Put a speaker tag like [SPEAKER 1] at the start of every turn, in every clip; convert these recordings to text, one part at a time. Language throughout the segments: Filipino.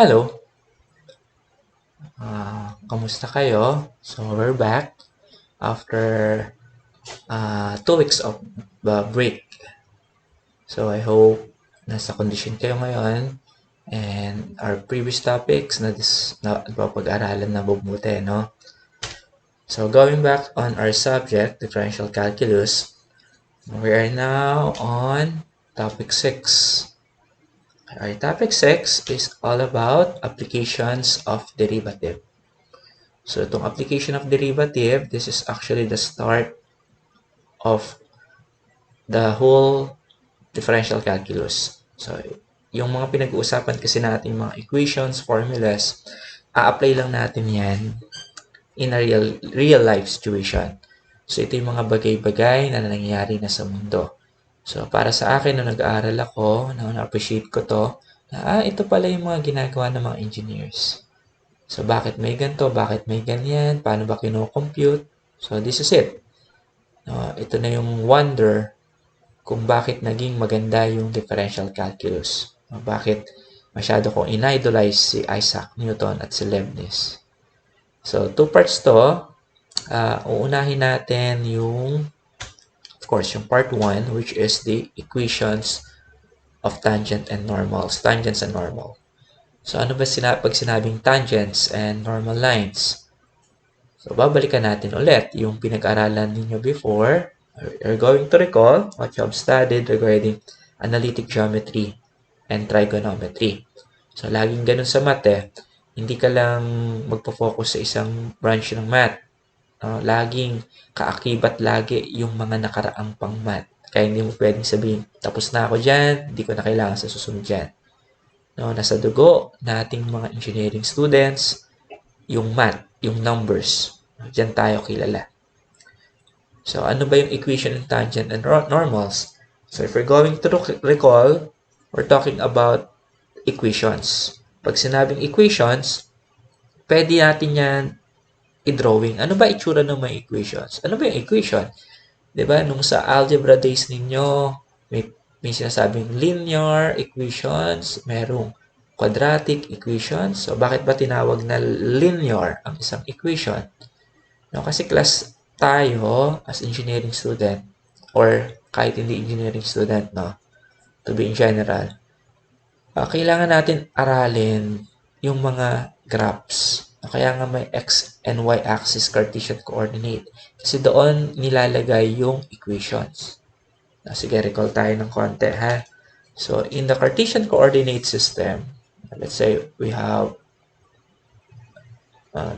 [SPEAKER 1] Hello, kamusta kayo? So, we're back after 2 weeks of break. So, I hope nasa condition kayo ngayon and our previous topics na pag-aralan na mabuti, no? So, going back on our subject, differential calculus, we are now on topic 6. Our topic 6 is all about applications of derivative. So, itong application of derivative, this is actually the start of the whole differential calculus. So, yung mga pinag-uusapan kasi natin, mga equations, formulas, a-apply lang natin yan in a real life situation. So, ito yung mga bagay-bagay na nangyayari na sa mundo. So, para sa akin, nung nag-aaral ako, na-appreciate ko to, na ito pala yung mga ginagawa ng mga engineers. So, bakit may ganito? Bakit may ganyan? Paano ba kino-compute? So, this is it. Ito na yung wonder kung bakit naging maganda yung differential calculus. Bakit masyado kong in-idolize si Isaac Newton at si Leibniz. So, 2 parts to. Uunahin natin yung, of course, yung part 1, which is the equations of tangent and normals. Tangents and normal. So, ano ba pag sinabing tangents and normal lines? So, babalikan natin ulit yung pinag-aralan ninyo before. You're going to recall what you have studied regarding analytic geometry and trigonometry. So, laging ganun sa math Hindi ka lang magpo-focus sa isang branch ng math. Laging kaakibat lagi yung mga nakaraang pang math. Kaya hindi mo pwedeng sabihin, tapos na ako dyan, hindi ko na kailangan sa susunod dyan. Nasa dugo nating mga engineering students, yung math, yung numbers. Diyan tayo kilala. So, ano ba yung equation ng tangent and normals? So, if we're going to recall, we're talking about equations. Pag sinabing equations, pwede natin yan i-drawing. Ano ba itsura ng mga equations? Ano ba yung equation? Diba? Nung sa algebra days ninyo, may sinasabing linear equations, merong quadratic equations. So, bakit ba tinawag na linear ang isang equation? Kasi class tayo as engineering student or kahit hindi engineering student, to be in general, kailangan natin aralin yung mga graphs. Kaya nga may x and y axis Cartesian coordinate. Kasi doon nilalagay yung equations. Sige, recall tayo ng konti, ha? So, in the Cartesian coordinate system, let's say we have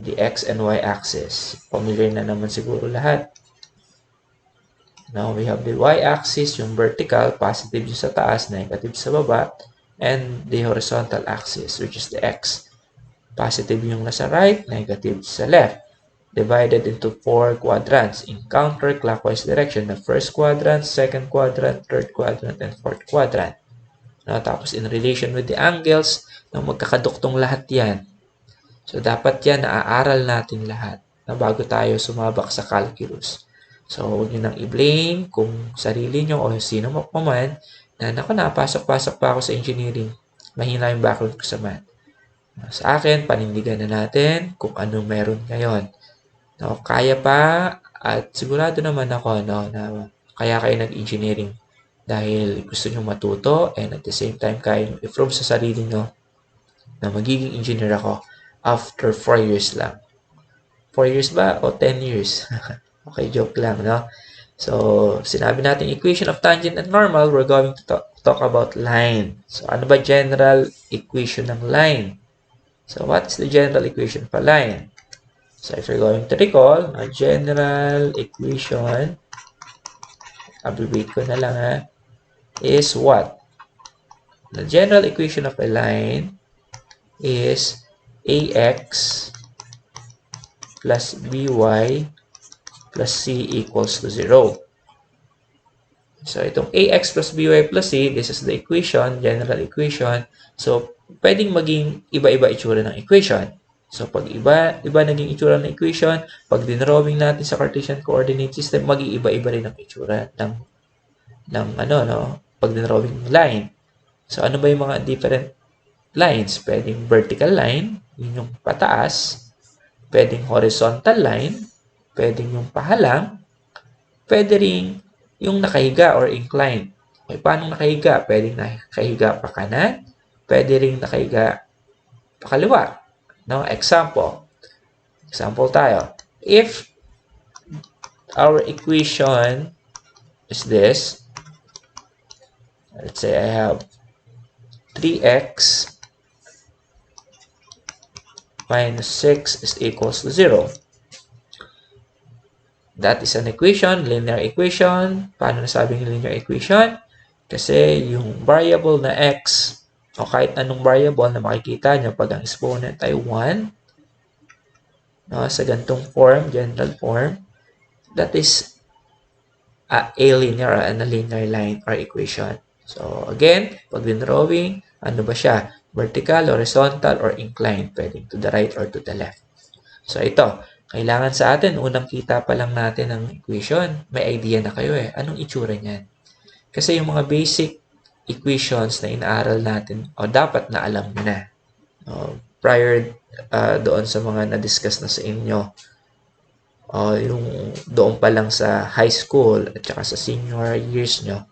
[SPEAKER 1] the x and y axis. Familiar na naman siguro lahat. Now, we have the y-axis, yung vertical, positive yung sa taas, negative sa baba, and the horizontal axis, which is the x. Positive yung nasa right, negative sa left. Divided into 4 quadrants in counterclockwise direction. The first quadrant, second quadrant, third quadrant, and fourth quadrant. Tapos, in relation with the angles, magkakaduktong lahat yan. So, dapat yan, naaaral natin lahat bago tayo sumabak sa calculus. So, huwag nyo nang i-blame kung sarili nyo o sino mo man na napasok-pasok pa ako sa engineering. Mahina yung background ko sa math. Sa akin, panindigan na natin kung ano meron ngayon. Kaya pa at sigurado naman ako na kaya kayo nag-engineering dahil gusto nyo matuto and at the same time kaya nyo i-prove sa sarili nyo na magiging engineer ako after 4 years lang. 4 years ba o 10 years? Okay, joke lang, So, sinabi natin equation of tangent and normal, we're going to talk about line. So, ano ba general equation ng line? So, what's the general equation for line? So, if you're going to recall, a general equation, abbreviate ko na lang is what? The general equation of a line is ax plus by plus c equals to 0. So, itong ax plus by plus c, this is the equation, general equation. So, pwedeng maging iba-iba itsura ng equation. So, pag iba naging itsura ng equation, pag dinrawing natin sa Cartesian coordinate system, mag-iiba-iba rin ang itsura ng pag dinrawing line. So, ano ba yung mga different lines. Pwedeng vertical line, yun yung pataas. Pwedeng horizontal line, pwedeng yung pahalang, pwede rin yung nakahiga or inclined. Okay, paano nakahiga? Pwedeng nakahiga pa kanan, pwede rin nakahiga pa kaliwa. No? Example tayo. If our equation is this, let's say I have 3x minus 6 is equals to 0. That is an equation, linear equation. Paano nasabing linear equation? Kasi yung variable na x, o kahit anong variable na makikita nyo pag ang exponent ay 1, no, sa ganitong form, general form, that is a linear and a linear line or equation. So, again, pag dinrawing, ano ba siya? Vertical, horizontal, or inclined. Pwedeng to the right or to the left. So, ito. Kailangan sa atin, unang kita pa lang natin ng equation, may idea na kayo eh. Anong itsura niyan? Kasi yung mga basic equations na inaaral natin, o dapat na alam mo na. Prior doon sa mga na-discuss na sa inyo, yung doon pa lang sa high school at saka sa senior years nyo,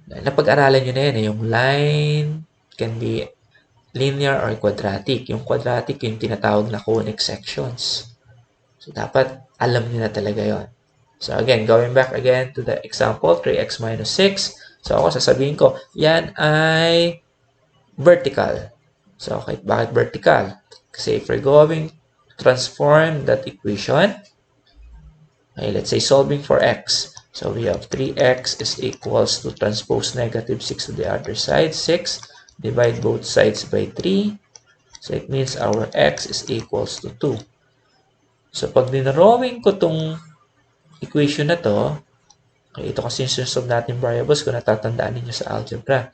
[SPEAKER 1] napag-aralan nyo na yan. Yung line can be linear or quadratic. Yung quadratic, yung tinatawag na conic sections. So, dapat alam nyo na talaga yon. So, again, going back again to the example, 3x minus 6. So, ako sasabihin ko, yan ay vertical. So, okay, bakit vertical? Kasi if we're going to transform that equation, okay, let's say solving for x. So, we have 3x is equals to transpose negative 6 to the other side, 6. Divide both sides by 3. So, it means our x is equals to 2. So, pag dinrawing ko tong equation na to, okay, ito kasi yung sinusolve natin variables kung natatandaan ninyo sa algebra.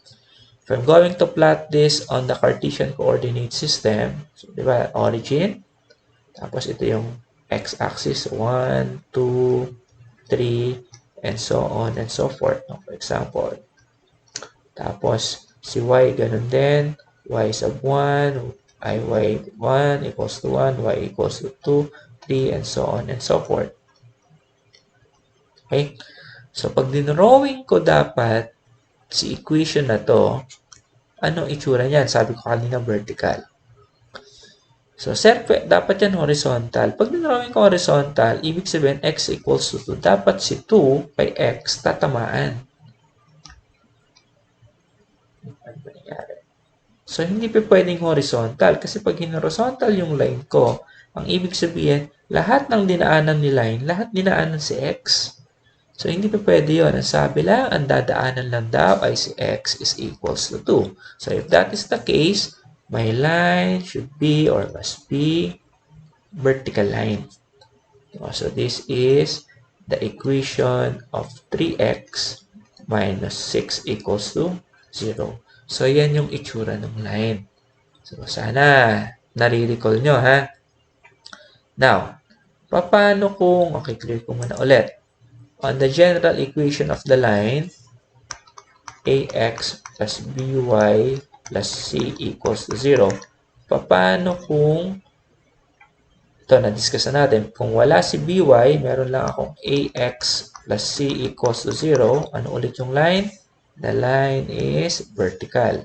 [SPEAKER 1] If I'm going to plot this on the Cartesian coordinate system, so, di ba, origin, tapos ito yung x-axis, 1, 2, 3, and so on and so forth. No? For example, tapos, si y, ganun din. Y sub 1, y 1 equals to 1, y equals to 2, 3, and so on and so forth. Okay? So, pag dinrawing ko dapat si equation na to, anong itsura niyan? Sabi ko kanina, vertical. So, sir, dapat yan horizontal. Pag dinrawing ko horizontal, ibig sabihin, x equals to 2. Dapat si 2 kay x tatamaan. So, hindi pa pwedeng horizontal. Kasi pag horizontal yung line ko, ang ibig sabihin, lahat ng dinaanan ni line, lahat dinaanan si x. So, hindi pa pwede yun. Ang sabi lang, ang dadaanan lang daw ay si x is equals to 2. So, if that is the case, my line should be or must be vertical line. So, this is the equation of 3x minus 6 equals to 0. So, yan yung itsura ng line. So, sana nare-recall nyo, ha? Now, paano kung, okay, clear ko muna ulit. On the general equation of the line, ax plus by plus c equals to 0. Paano kung, ito, na-discuss na natin, kung wala si by, meron lang akong ax plus c equals to 0. Ano ulit yung line? The line is vertical.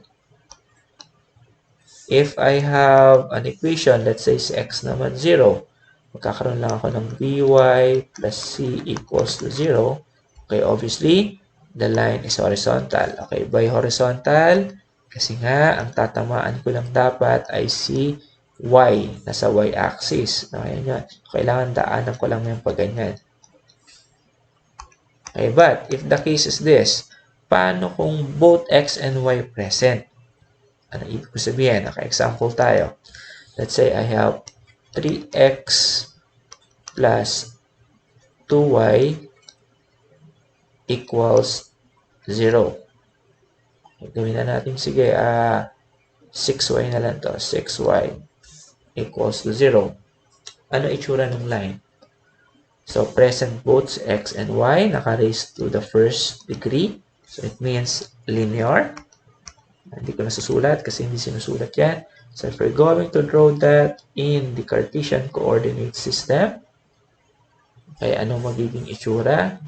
[SPEAKER 1] If I have an equation, let's say si x naman 0, magkakaroon lang ako ng by plus c equals to 0. Okay, obviously, the line is horizontal. Okay, by horizontal, kasi nga, ang tatamaan ko lang dapat ay si y, nasa y-axis. Okay, yan. Kailangan daanan ko lang yung pagganyan. Okay, but if the case is this, paano kung both x and y present? Ano ibig ko sabihin? Okay, example tayo. Let's say I have 3x plus 2y equals 0. Okay, gawin na natin, sige, 6y na lang to. 6y equals to 0. Ano itsura ng line? So, present both x and y, naka-raise to the first degree. So, it means linear. Hindi ko nasusulat kasi hindi sinusulat yan. So if we're going to draw that in the Cartesian coordinate system, okay, ano magiging itsura?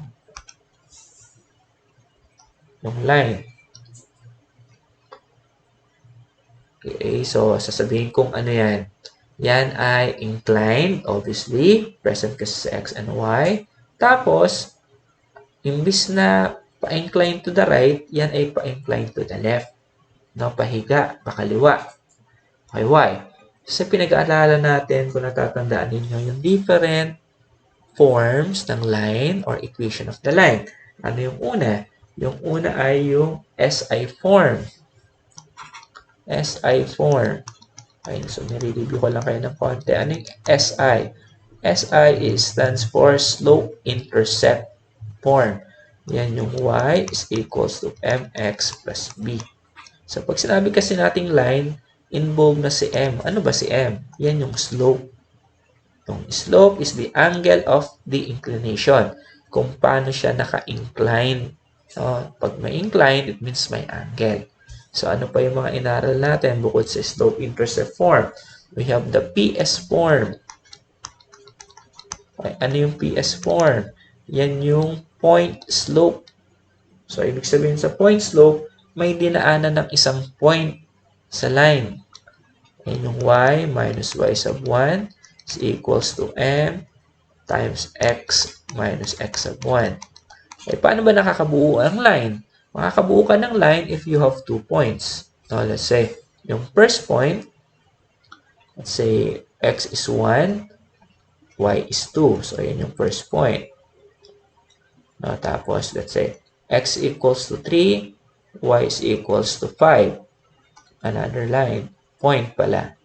[SPEAKER 1] Yung line. Okay, so sasabihin kong ano yan. Yan ay inclined, obviously. Present kasi sa x and y. Tapos, imbis na pa-incline to the right, yan ay pa-incline to the left. No, pahiga, pakaliwa. Okay, why? Kasi pinag-aaralan natin, kung natatandaan ninyo, yung different forms ng line or equation of the line. Ano yung una? Yung una ay yung SI form. SI form. Okay, so nire-review ko lang kayo ng konti. Ano yung SI? SI stands for slope intercept form. Yan yung y is equals to mx plus b. So pag sinabi kasi nating line, involved na si m. Ano ba si m? Yan yung slope. Yung slope is the angle of the inclination. Kung paano siya naka-incline. So, pag may incline, it means may angle. So, ano pa yung mga inaral natin bukod sa slope-intercept form? We have the PS form. Okay, ano yung PS form? Yan yung point slope. So, ibig sabihin sa point slope, may dinaanan ng isang point sa line. Yan yung y minus y sub 1 is equals to m times x minus x sub 1. Eh, paano ba nakakabuo ang line? Makakabuo ka ng line if you have 2 points. So, let's say, yung first point, let's say, x is 1, y is 2. So, yan yung first point. No, tapos, let's say, x equals to 3, y is equals to 5. Another line. Point pala.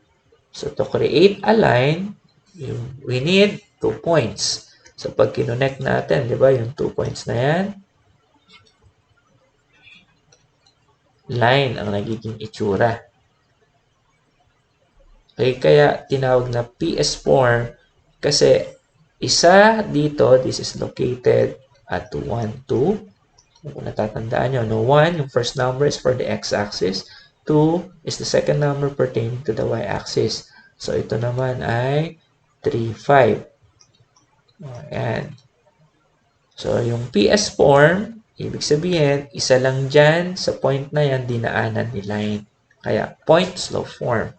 [SPEAKER 1] So, to create a line, we need 2 points. So, pag kinonect natin, di ba, yung 2 points na yan, line ang nagiging itsura. Okay, kaya tinawag na PS form kasi isa dito, this is located at 1, 2. Kung natatandaan nyo, no, 1, yung first number is for the x-axis. 2 is the second number pertaining to the y-axis. So, ito naman ay 3, 5. Ayan. So, yung PS form, ibig sabihin, isa lang dyan sa point na yan, dinaanan ni line. Kaya, point slope form.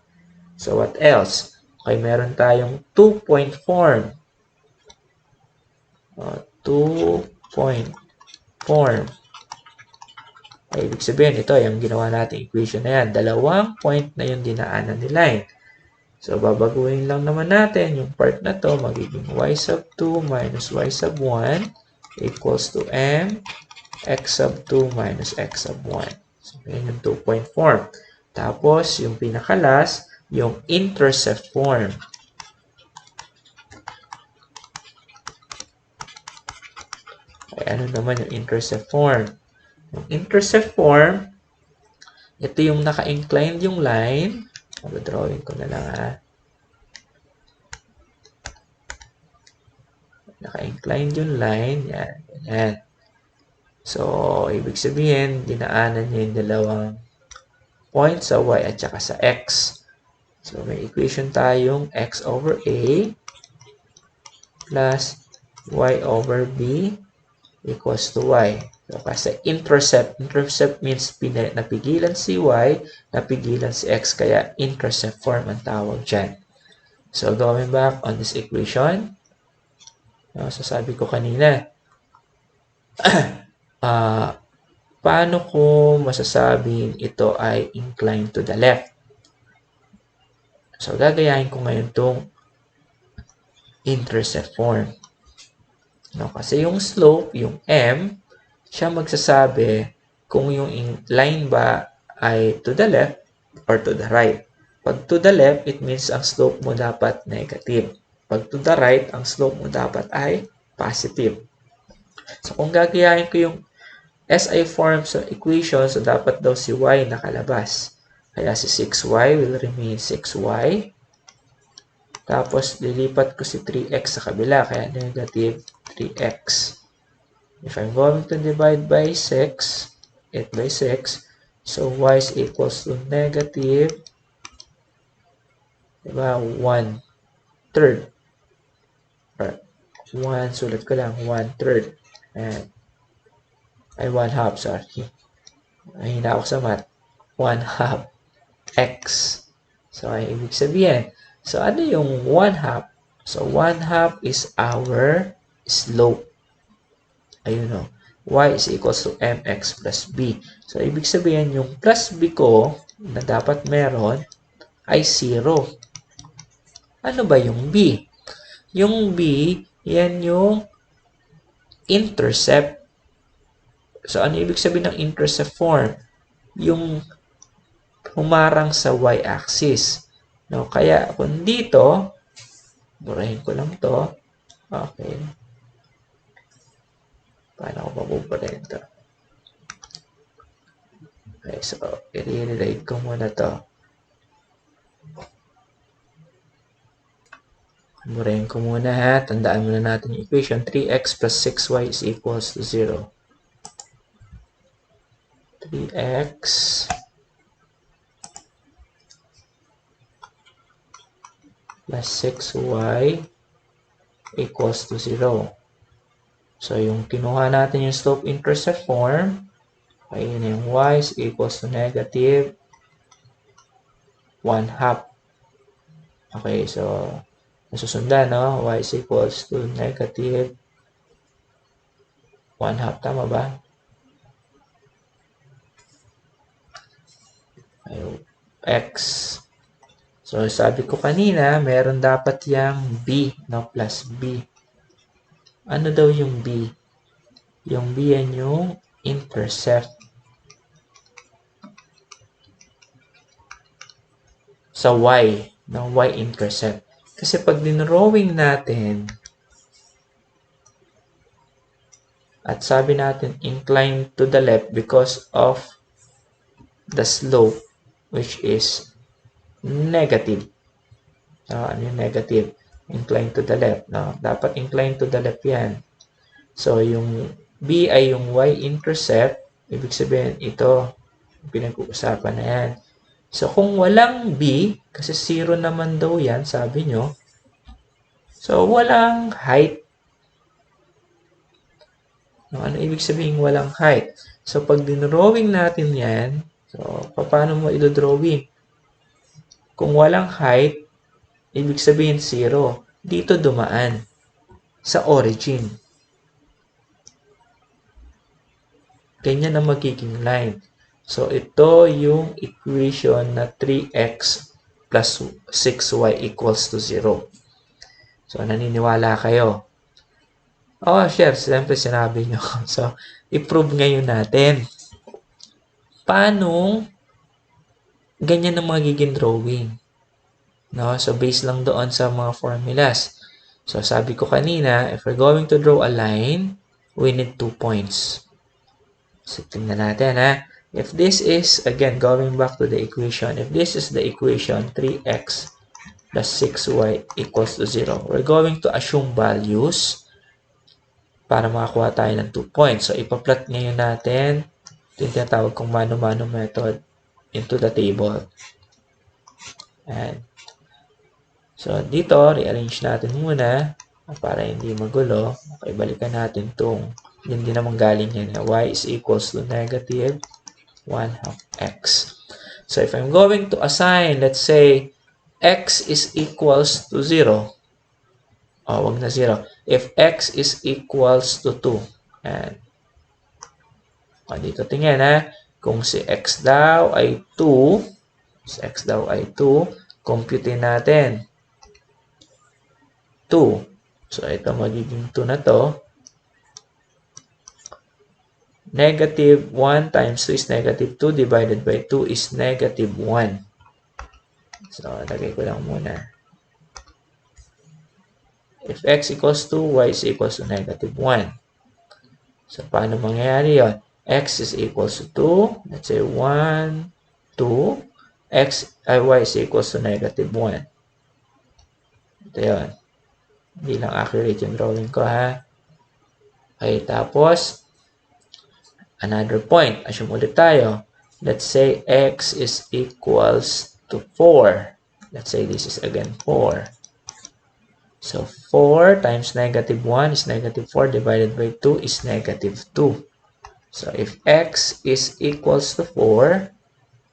[SPEAKER 1] So, what else? Okay, meron tayong 2-point form. 2-point form. Okay, ibig sabihin, ito, yung ginawa natin equation na yan. Dalawang point na yung dinaanan ni line. So, babaguhin lang naman natin yung part na to, magiging y sub 2 minus y sub 1 equals to m x sub 2 minus x sub 1. So, yan yung 2-point form. Tapos, yung pinakalas, yung intercept form. Okay, ano naman yung intercept form? Yung intercept form, ito yung naka-inclined yung line. Mag-drawing ko na lang ha. Naka-inclined yung line. Yan. Yan. So, ibig sabihin, dinaanan niya yung dalawang point sa y at saka sa x. So, may equation tayong x over a plus y over b equals to y. So, kasi intercept means napigilan si y, napigilan si x, kaya intercept form ang tawag dyan. So, going back on this equation, so sabi ko kanina, paano ko masasabing ito ay inclined to the left? So, gagayahin ko ngayon itong intercept form. No, kasi yung slope, yung m, siya magsasabi kung yung line ba ay to the left or to the right. Pag to the left, it means ang slope mo dapat negative. Pag to the right, ang slope mo dapat ay positive. So, kung gagayahin ko yung SI form sa equation, so dapat daw si y nakalabas. Kaya si 6y will remain 6y. Tapos, lilipat ko si 3x sa kabila. Kaya negative 3x. If I'm going to divide by 6, 8 by 6, So, y is equals to negative, diba, 1/3. Or 1, sulat ko lang, 1/3. And, ay, 1/2, sorry. Mahina ako sa math. 1/2 x. So, ay ibig sabihin. So, ano yung 1/2? So, 1/2 is our slope. Ayun o. Y is equals to mx plus b. So, ibig sabihin, yung plus b ko na dapat meron ay 0. Ano ba yung b? Yung b, yan yung intercept. So, ano ibig sabihin ng intercept form? Yung humarang sa y-axis. No? Kaya, kung dito, burahin ko lang to. Okay. Paano ko mabuburahin to? Okay, so, i-rewrite ko muna to. Burahin ko muna ha. Tandaan muna natin yung equation. 3x plus 6y is equals to 0. 3x plus 6y equals to 0. So, yung kinuha natin yung slope-intercept form, ay yun yung y is equals to negative 1/2. Okay, so, nasusundan, no? Y is equals to negative 1/2. Tama ba? Ay, x. So, sabi ko kanina, meron dapat yung b, no? Plus b. Ano daw yung b? Yung b yan yung intercept sa y, no? Y-intercept. Kasi pag dinrawing natin, at sabi natin inclined to the left because of the slope, which is negative. Ano yung negative? Inclined to the left. No? Dapat inclined to the left yan. So, yung b ay yung y-intercept. Ibig sabihin, ito, pinag-uusapan na yan. So, kung walang b, kasi 0 naman daw yan, sabi nyo. So, walang height. No, ano ibig sabihin walang height? So, pag dinrawing natin yan, so, paano mo ilo-drawing? Kung walang height, ibig sabihin 0. Dito dumaan sa origin. Ganyan ang magiging line. So, ito yung equation na 3x plus 6y equals to 0. So, naniniwala kayo? Oh, sure. Siyempre, sinabi nyo. So, i-prove ngayon natin. Paano ganyan ang magiging drawing? No? So, based lang doon sa mga formulas. So, sabi ko kanina, if we're going to draw a line, we need 2 points. So, tingnan natin, ha? If this is, again, going back to the equation, if this is the equation, 3x plus 6y equals to 0, we're going to assume values para makakuha tayo ng 2 points. So, ipa-plot ngayon natin ito yung tinatawag kong mano-mano method into the table. And, so, dito, rearrange natin muna para hindi magulo. Okay, balikan natin itong hindi naman galing yan. Y is equals to negative 1/2 x. So, if I'm going to assign, let's say, x is equals to 0. Oh, wag na 0. If x is equals to 2. And, dito tingnan ha. Kung si x daw ay 2, compute natin. 2. So, ito magiging 2 na to. Negative 1 times 2 is negative 2 divided by 2 is negative 1. So, lagay ko lang muna. If x equals 2, y is equals to negative 1. So, paano mangyayari yun? X is equals to 2. Let's say 1, 2. Y is equals to negative 1. Ito yun. Hindi lang accurate yung drawing ko, ha? Okay, tapos, another point. Assume ulit tayo. let's say x is equals to 4. Let's say this is again 4. So 4 times negative 1 is negative 4 divided by 2 is negative 2. So if x is equals to 4,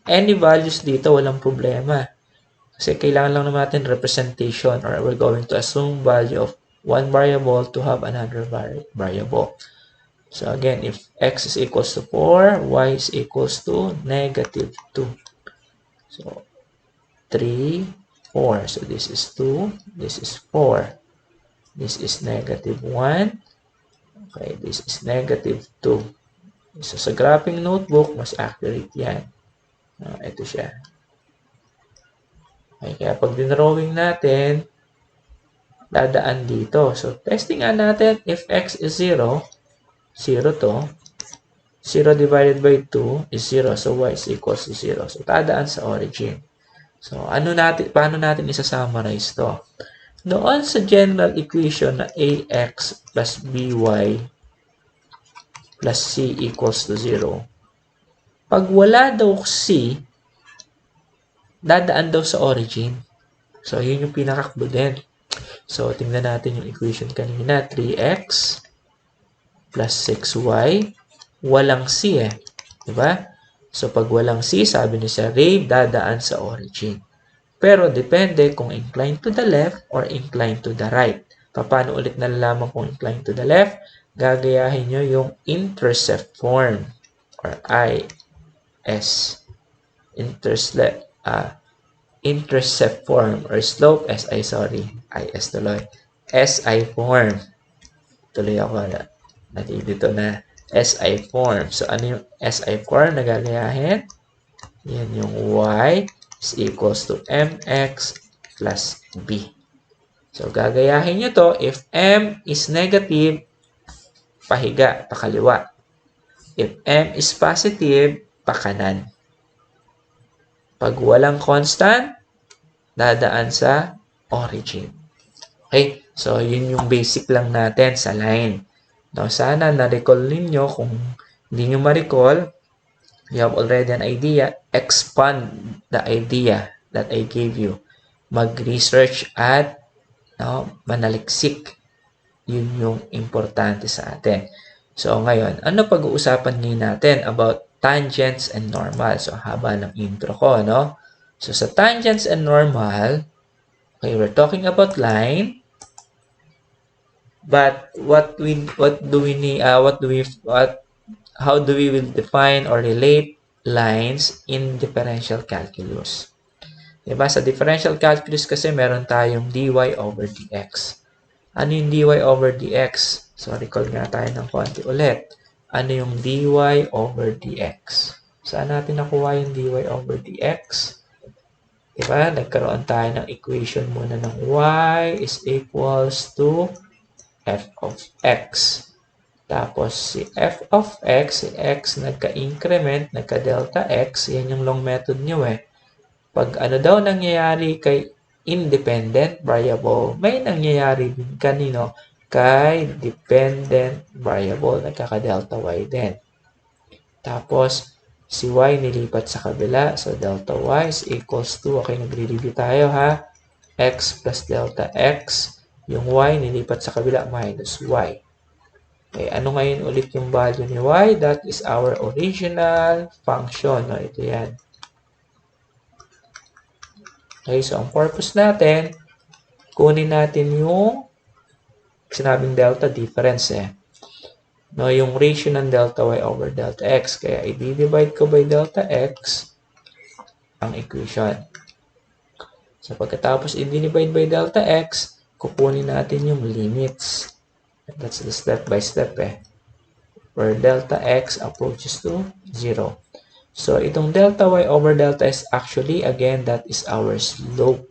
[SPEAKER 1] any values dito walang problema. Kasi kailangan lang natin representation, or we're going to assume value of one variable to have another variable. So again, if x is equals to 4, y is equals to negative 2. So 3, 4. So this is 2, this is 4. This is negative 1. Okay, this is negative 2. So sa graphing notebook, mas accurate yan. Ito siya. Okay, kaya pag dinrawing natin, dadaan dito. So testing natin if x is 0, 0 to. 0 divided by 2 is 0. So y is equals to 0. So dadaan sa origin. So paano natin isa-summarize to? Doon sa general equation na ax plus by plus c equals to 0, pag wala daw c, dadaan daw sa origin. So, yun yung pinaka-clue din. So, tingnan natin yung equation kanina. 3x plus 6y. Walang c Diba? So, pag walang c, sabi ni Sir Ray, dadaan sa origin. Pero, depende kung inclined to the left or inclined to the right. Paano ulit nalalaman kung inclined to the left? Gagayahin nyo yung intercept form or IS. Intercept form or slope SI, IS tuloy. SI form. Tuloy ako na. Nandito na. SI form. So, ano yung SI form na gagayahin? Yan yung y is equals to mx plus b. So, gagayahin nyo to. If m is negative, pahiga, pakaliwa. If m is positive, pakanan. Pag walang constant, dadaan sa origin. Okay? So, yun yung basic lang natin sa line. Now, sana na-recall ninyo. Kung hindi nyo ma-recall, you have already an idea. Expand the idea that I gave you. Mag-research at manaliksik. Yun yung importante sa atin. So, ngayon, ano pag-uusapan ngayon natin about tangents and normal? So, haba ng intro ko, no? So, sa tangents and normal, okay, we're talking about line. But how do we will define or relate lines in differential calculus? Diba? Sa differential calculus kasi meron tayong dy over dx. Ano yung dy over dx? So, recall nga tayo ng konti ulit. Ano yung dy over dx? Saan natin nakuha yung dy over dx? Diba? Nagkaroon tayo ng equation muna ng y is equals to f of x. Tapos, si f of x, si x nagka-increment, nagka-delta x. Yan yung long method nyo Pag ano daw nangyayari kay independent variable, may nangyayari din kanino? Kay dependent variable. Nagkaka-delta y din. Tapos, si y nilipat sa kabila. So, delta y is equals to, okay, nagre-review tayo x plus delta x. Yung y nilipat sa kabila minus y. Okay, ano ngayon ulit yung value ni y? That is our original function. No, ito yan. Okay, so ang purpose natin, kunin natin yung sinabing delta difference No, yung ratio ng delta y over delta x. Kaya i-divide ko by delta x ang equation. So pagkatapos i-divide by delta x, kukunin natin yung limits. That's the step by step where delta x approaches to 0. So, itong delta y over delta is actually, again, that is our slope.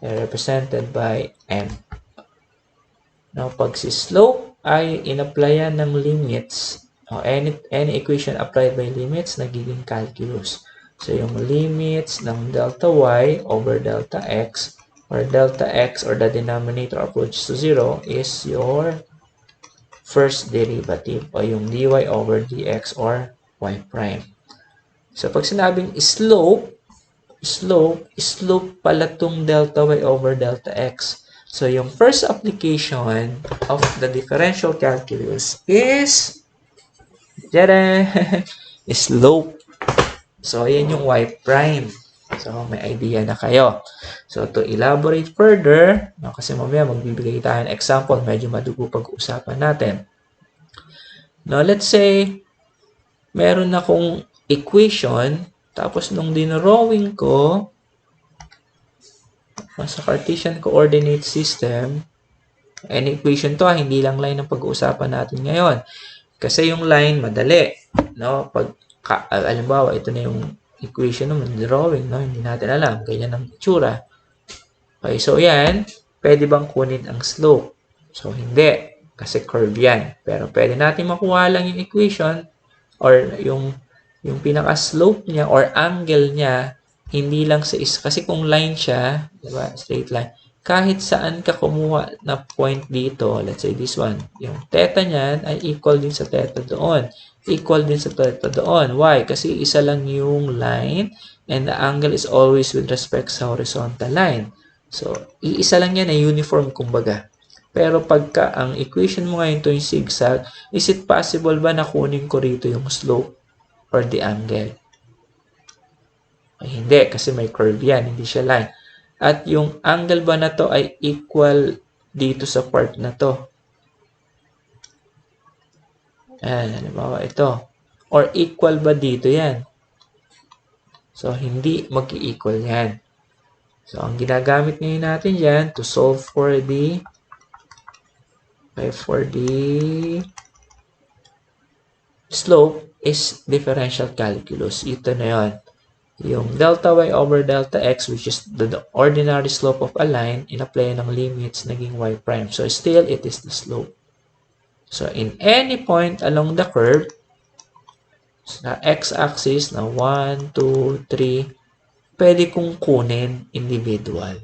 [SPEAKER 1] Represented by m. Now, pag si slope ay in-applyan ng limits, o any equation applied by limits, nagiging calculus. So, yung limits ng delta y over delta x, or delta x or the denominator approaches to 0 is your first derivative, o yung dy over dx or y prime. So, pag sinabing slope pala tong delta y over delta x. So, yung first application of the differential calculus is slope. So, ayan yung y prime. So, may idea na kayo. So, to elaborate further, kasi mamaya magbibigay tayo ng example, medyo madugo pag-uusapan natin. Now, let's say, meron akong equation, tapos nung dinrawing ko, sa Cartesian coordinate system, and equation to, hindi lang line ang pag-uusapan natin ngayon. Kasi yung line, madali. No? Alimbawa, ito na yung equation ng drawing, no? Hindi natin alam. Ganyan ang itsura. Okay, so yan, pwede bang kunin ang slope? So, hindi. Kasi curve yan. Pero pwede natin makuha lang yung equation or yung pinaka-slope niya or angle niya, hindi lang sa kasi kung line siya, diba? Straight line. Kahit saan ka kumuha na point dito, let's say this one, yung theta niyan ay equal din sa theta doon. Equal din sa theta doon. Why? Kasi isa lang yung line and the angle is always with respect sa horizontal line. So, iisa lang yan ay uniform kumbaga. Pero pagka ang equation mo ngayon ito yung zigzag, is it possible ba na kunin ko rito yung slope or the angle? Ay, hindi, kasi may curve yan, hindi siya line. At yung angle ba na to ay equal dito sa part na to? Ayan, halimbawa ito. Or equal ba dito yan? So, hindi mag-equal yan. So, ang ginagamit ngayon natin yan to solve for the slope is differential calculus. Ito na yun. Yung delta y over delta x, which is the ordinary slope of a line, in-apply ng limits, naging y prime. So, still, it is the slope. So, in any point along the curve, sa x-axis na 1, 2, 3, pwede kong kunin individual.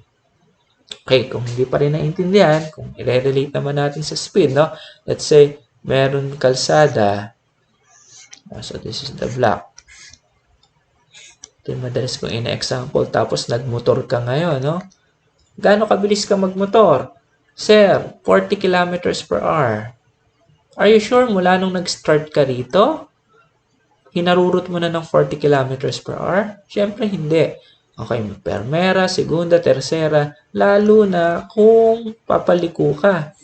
[SPEAKER 1] Okay, kung hindi pa rin naintindihan, kung i-relate naman natin sa speed, no? Let's say, meron kalsada. So, this is the block. Ito yung madalas kong ina-example. Tapos, nagmotor ka ngayon, no? Gaano kabilis ka magmotor? Sir, 40 kilometers per hour. Are you sure mula nung nag-start ka rito, hinarurot mo na ng 40 kilometers per hour? Siyempre, hindi. Okay, primera, segunda, tercera, lalo na kung papaliko ka.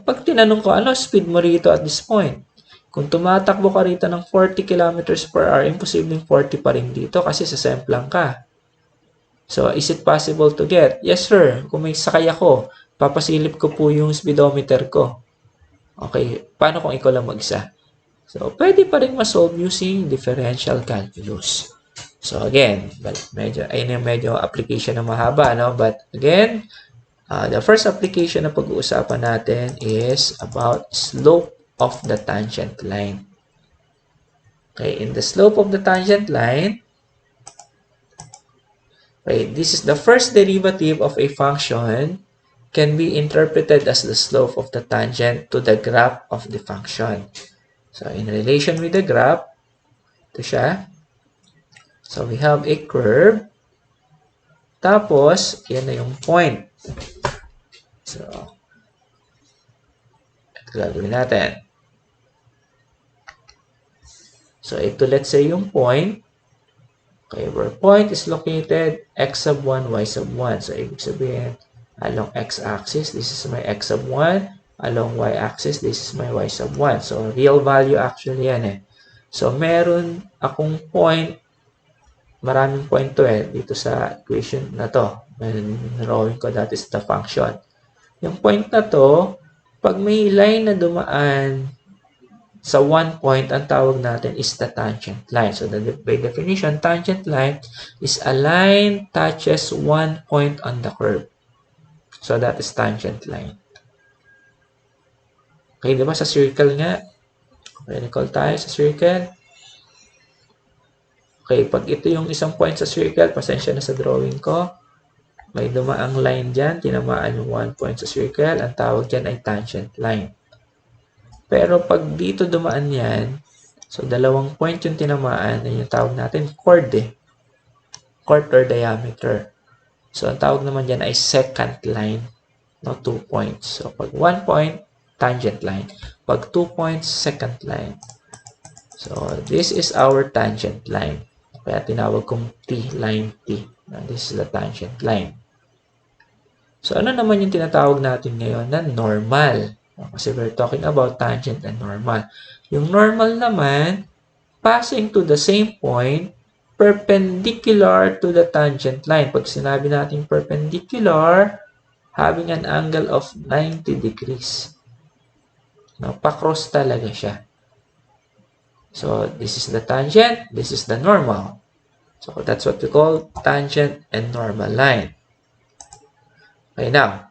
[SPEAKER 1] Pag tinanong ko, ano speed mo rito at this point? Kung tumatakbo ka rito ng 40 kilometers per hour, imposibleng 40 pa rin dito kasi sasemplang ka. So, is it possible to get? Yes, sir. Kung may sakay ako, papasilip ko po yung speedometer ko. Okay, paano kung ikaw lang mag-isa? So, pwede pa rin ma-solve using differential calculus. So, again, medyo application na mahaba, no? But, again, the first application na pag-uusapan natin is about slope of the tangent line. Okay, in the slope of the tangent line, okay, this is the first derivative of a function can be interpreted as the slope of the tangent to the graph of the function. So, in relation with the graph, ito siya. So, we have a curve. Tapos, yan na yung point. So, ito gagawin natin. So, ito let's say yung point. Okay, where point is located, x sub 1, y sub 1. So, ibig sabihin, along x-axis, this is my x sub 1. Along y-axis, this is my y sub 1. So, real value actually yan eh. So, meron akong point, maraming point to eh, dito sa equation na to. Drawing ko, that is the function. Yung point na to, pag may line na dumaan sa one point, ang tawag natin is the tangent line. So, by definition, tangent line is a line touches one point on the curve. So, that is tangent line. Okay, diba sa circle nga? Okay, recall tayo sa circle. Okay, pag ito yung isang point sa circle, pasensya na sa drawing ko. May dumaang line dyan, tinamaan yung one point sa circle. Ang tawag dyan ay tangent line. Pero pag dito dumaan yan, So, dalawang point yung tinamaan, yung tawag natin chord eh. Chord or diameter. So, ang tawag naman dyan ay second line. No, 2 points. So, pag 1 point, tangent line. Pag 2 points, second line. So, this is our tangent line. Kaya tinawag kong T, line T. This is the tangent line. So, ano naman yung tinatawag natin ngayon na normal? Kasi we're talking about tangent and normal. Yung normal naman, passing to the same point, perpendicular to the tangent line. Pag sinabi natin perpendicular, having an angle of 90 degrees. No, pa-cross talaga siya. So, this is the tangent, this is the normal. So, that's what we call tangent and normal line. Okay, now,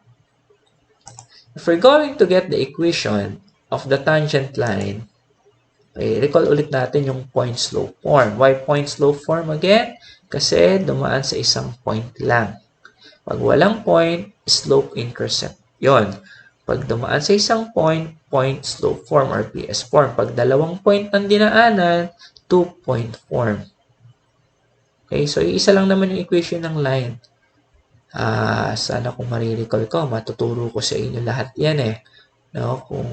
[SPEAKER 1] if we're going to get the equation of the tangent line, okay, recall ulit natin yung point-slope form. Why point-slope form again? Kasi dumaan sa isang point lang. Pag walang point, slope-intercept. Yon. Pag dumaan sa isang point, point-slope form or PS form. Pag dalawang point ang dinaanan, two-point form. Okay, so isa lang naman yung equation ng line. Sana kung marirecall ko, matuturo ko sa inyo lahat yan eh. No? Kung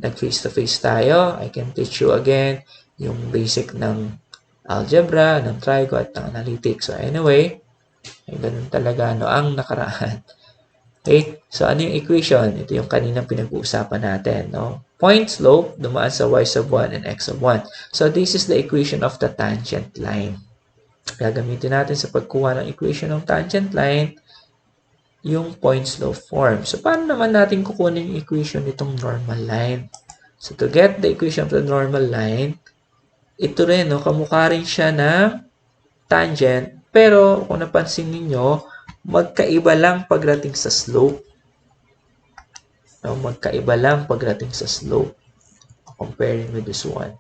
[SPEAKER 1] nag-face-to-face tayo, I can teach you again yung basic ng algebra, ng trigo, at ng analytics. So anyway, ay ganun talaga ang nakaraan. Okay, so ano yung equation? Ito yung kaninang pinag-uusapan natin. No? Point slope, dumaan sa y sub 1 and x sub 1. So this is the equation of the tangent line. Gagamitin natin sa pagkuha ng equation ng tangent line, yung point slope form. So, paano naman natin kukunin yung equation nitong normal line? So, to get the equation of the normal line, ito rin, no, kamukha rin siya ng tangent, pero kung napansin ninyo, magkaiba lang pagdating sa slope. No, magkaiba lang pagdating sa slope comparing with this one.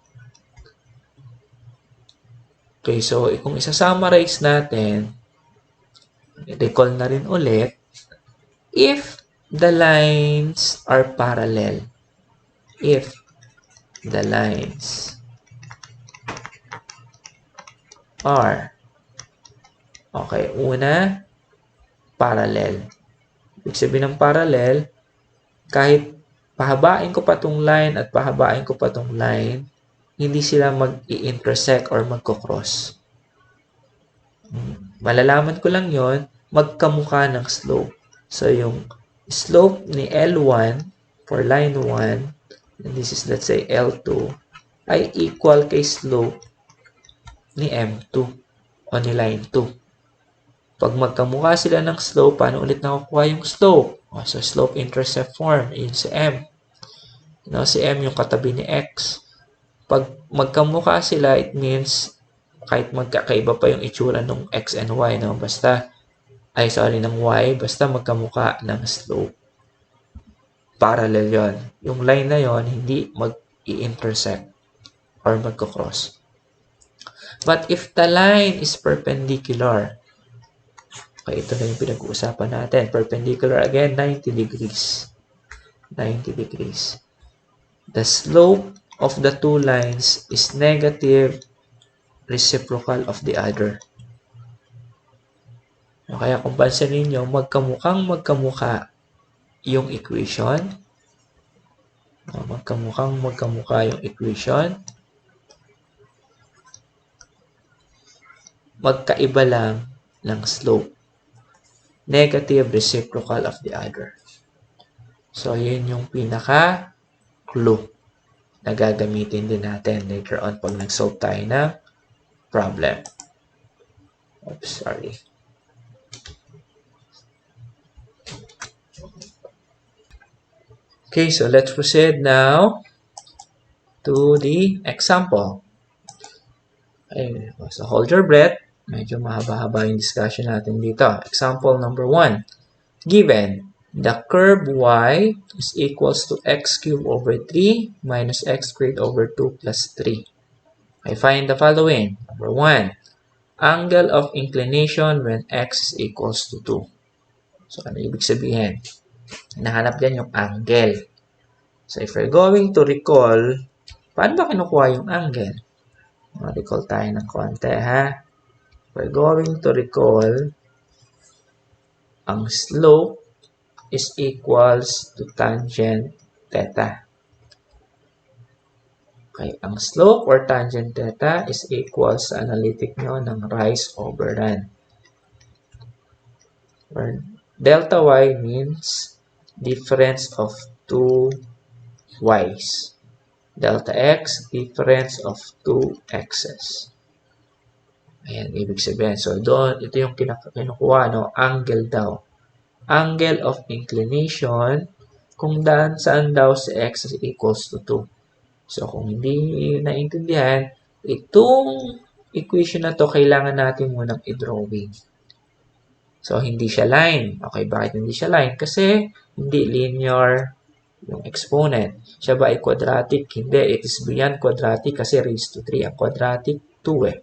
[SPEAKER 1] Okay, so kung isa-summarize natin, recall na rin ulit, if the lines are parallel, if the lines are, okay, una, parallel. Ibig sabihin ng parallel, kahit pahabain ko pa tong line at pahabain ko pa tong line, hindi sila mag-i-intersect or magko-cross. Malalaman ko lang yon magkamukha ng slope. So, yung slope ni L1 for line 1, and this is, let's say, L2, ay equal kay slope ni M2 o ni line 2. Pag magkamukha sila ng slope, paano ulit nakukuha yung slope? So, slope-intercept form, yun si M. Si M yung katabi ni X. Pag magkamukha sila, it means kahit magkakaiba pa yung itsura ng X and Y, no? ng Y, basta magkamukha ng slope. Parallel yon. Yung line na yon hindi mag-i-intersect or magko-cross. But if the line is perpendicular, okay, ito na yung pinag-uusapan natin. Perpendicular again, 90 degrees. 90 degrees. The slope of the two lines is negative reciprocal of the other. Kaya kung pansinin nyo, magkamukha yung equation. Magkamukha yung equation. Magkaiba lang ng slope. Negative reciprocal of the other. So, yun yung pinaka-clue na gagamitin din natin later on pag nag-solve tayo ng problem. Oops, sorry. Okay, so let's proceed now to the example. Okay, so hold your breath. Medyo mahaba-haba yung discussion natin dito. Example number 1. Given, the curve y is equals to x cubed over 3 minus x squared over 2 plus 3. I find the following. Number 1. Angle of inclination when x is equals to 2. So, ano ibig sabihin? Nahanap dyan yung angle. So, if we're going to recall Paano ba kinukuha yung angle? Recall tayo ng konti, ha? We're going to recall ang slope is equals to tangent theta. Okay, ang slope or tangent theta is equals sa analytic nyo ng rise over run. Where delta y means difference of two y's. Delta x, difference of two x's. Ayan, ibig sabihin. So, doon, ito yung kinukuha, no? Angle daw. Angle of inclination, kung saan daw si x is equals to 2. So, kung hindi naintindihan, itong equation na to, kailangan natin munang i-drawing. So, hindi siya line. Okay, bakit hindi siya line? Kasi, hindi linear yung exponent. Siya ba ay quadratic? Hindi. It is beyond quadratic kasi raised to 3. Ang quadratic, 2 eh.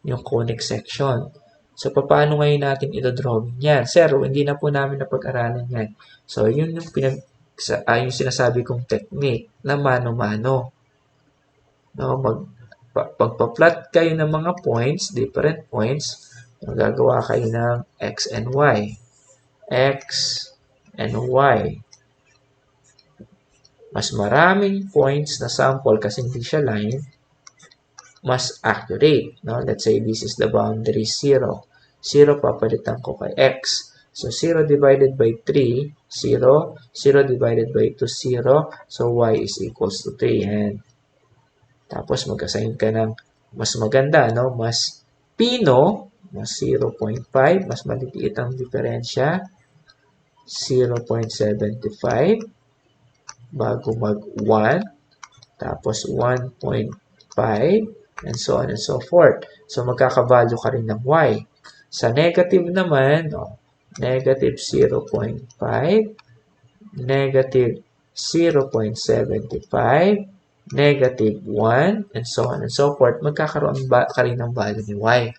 [SPEAKER 1] Yung conic section. So, paano ngayon natin ito-drawing yan? Sir, hindi na po namin napag-aralan yan. So, yun yung yung sinasabi kong technique na mano-mano. No, pagpa-plot kayo ng mga points, different points, magagawa kayo ng x and y. X and y. Mas maraming points na sample kasi hindi siya line, mas accurate. No? Let's say this is the boundary 0. 0 papalitan ko kay x. So, 0 divided by 3, 0. 0 divided by 2, 0. So, y is equals to 3. And, tapos, mag-assign ka ng mas maganda, no? Mas pino, mas 0.5. Mas maliliit ang diferensya. 0.75. Bago mag-1. Tapos, 1.5. And so on and so forth. So, magkakavalue ka rin ng y. Sa negative naman, negative 0.5, negative 0.75, negative 1, and so on and so forth. Magkakaroon ka rin ng value ni y.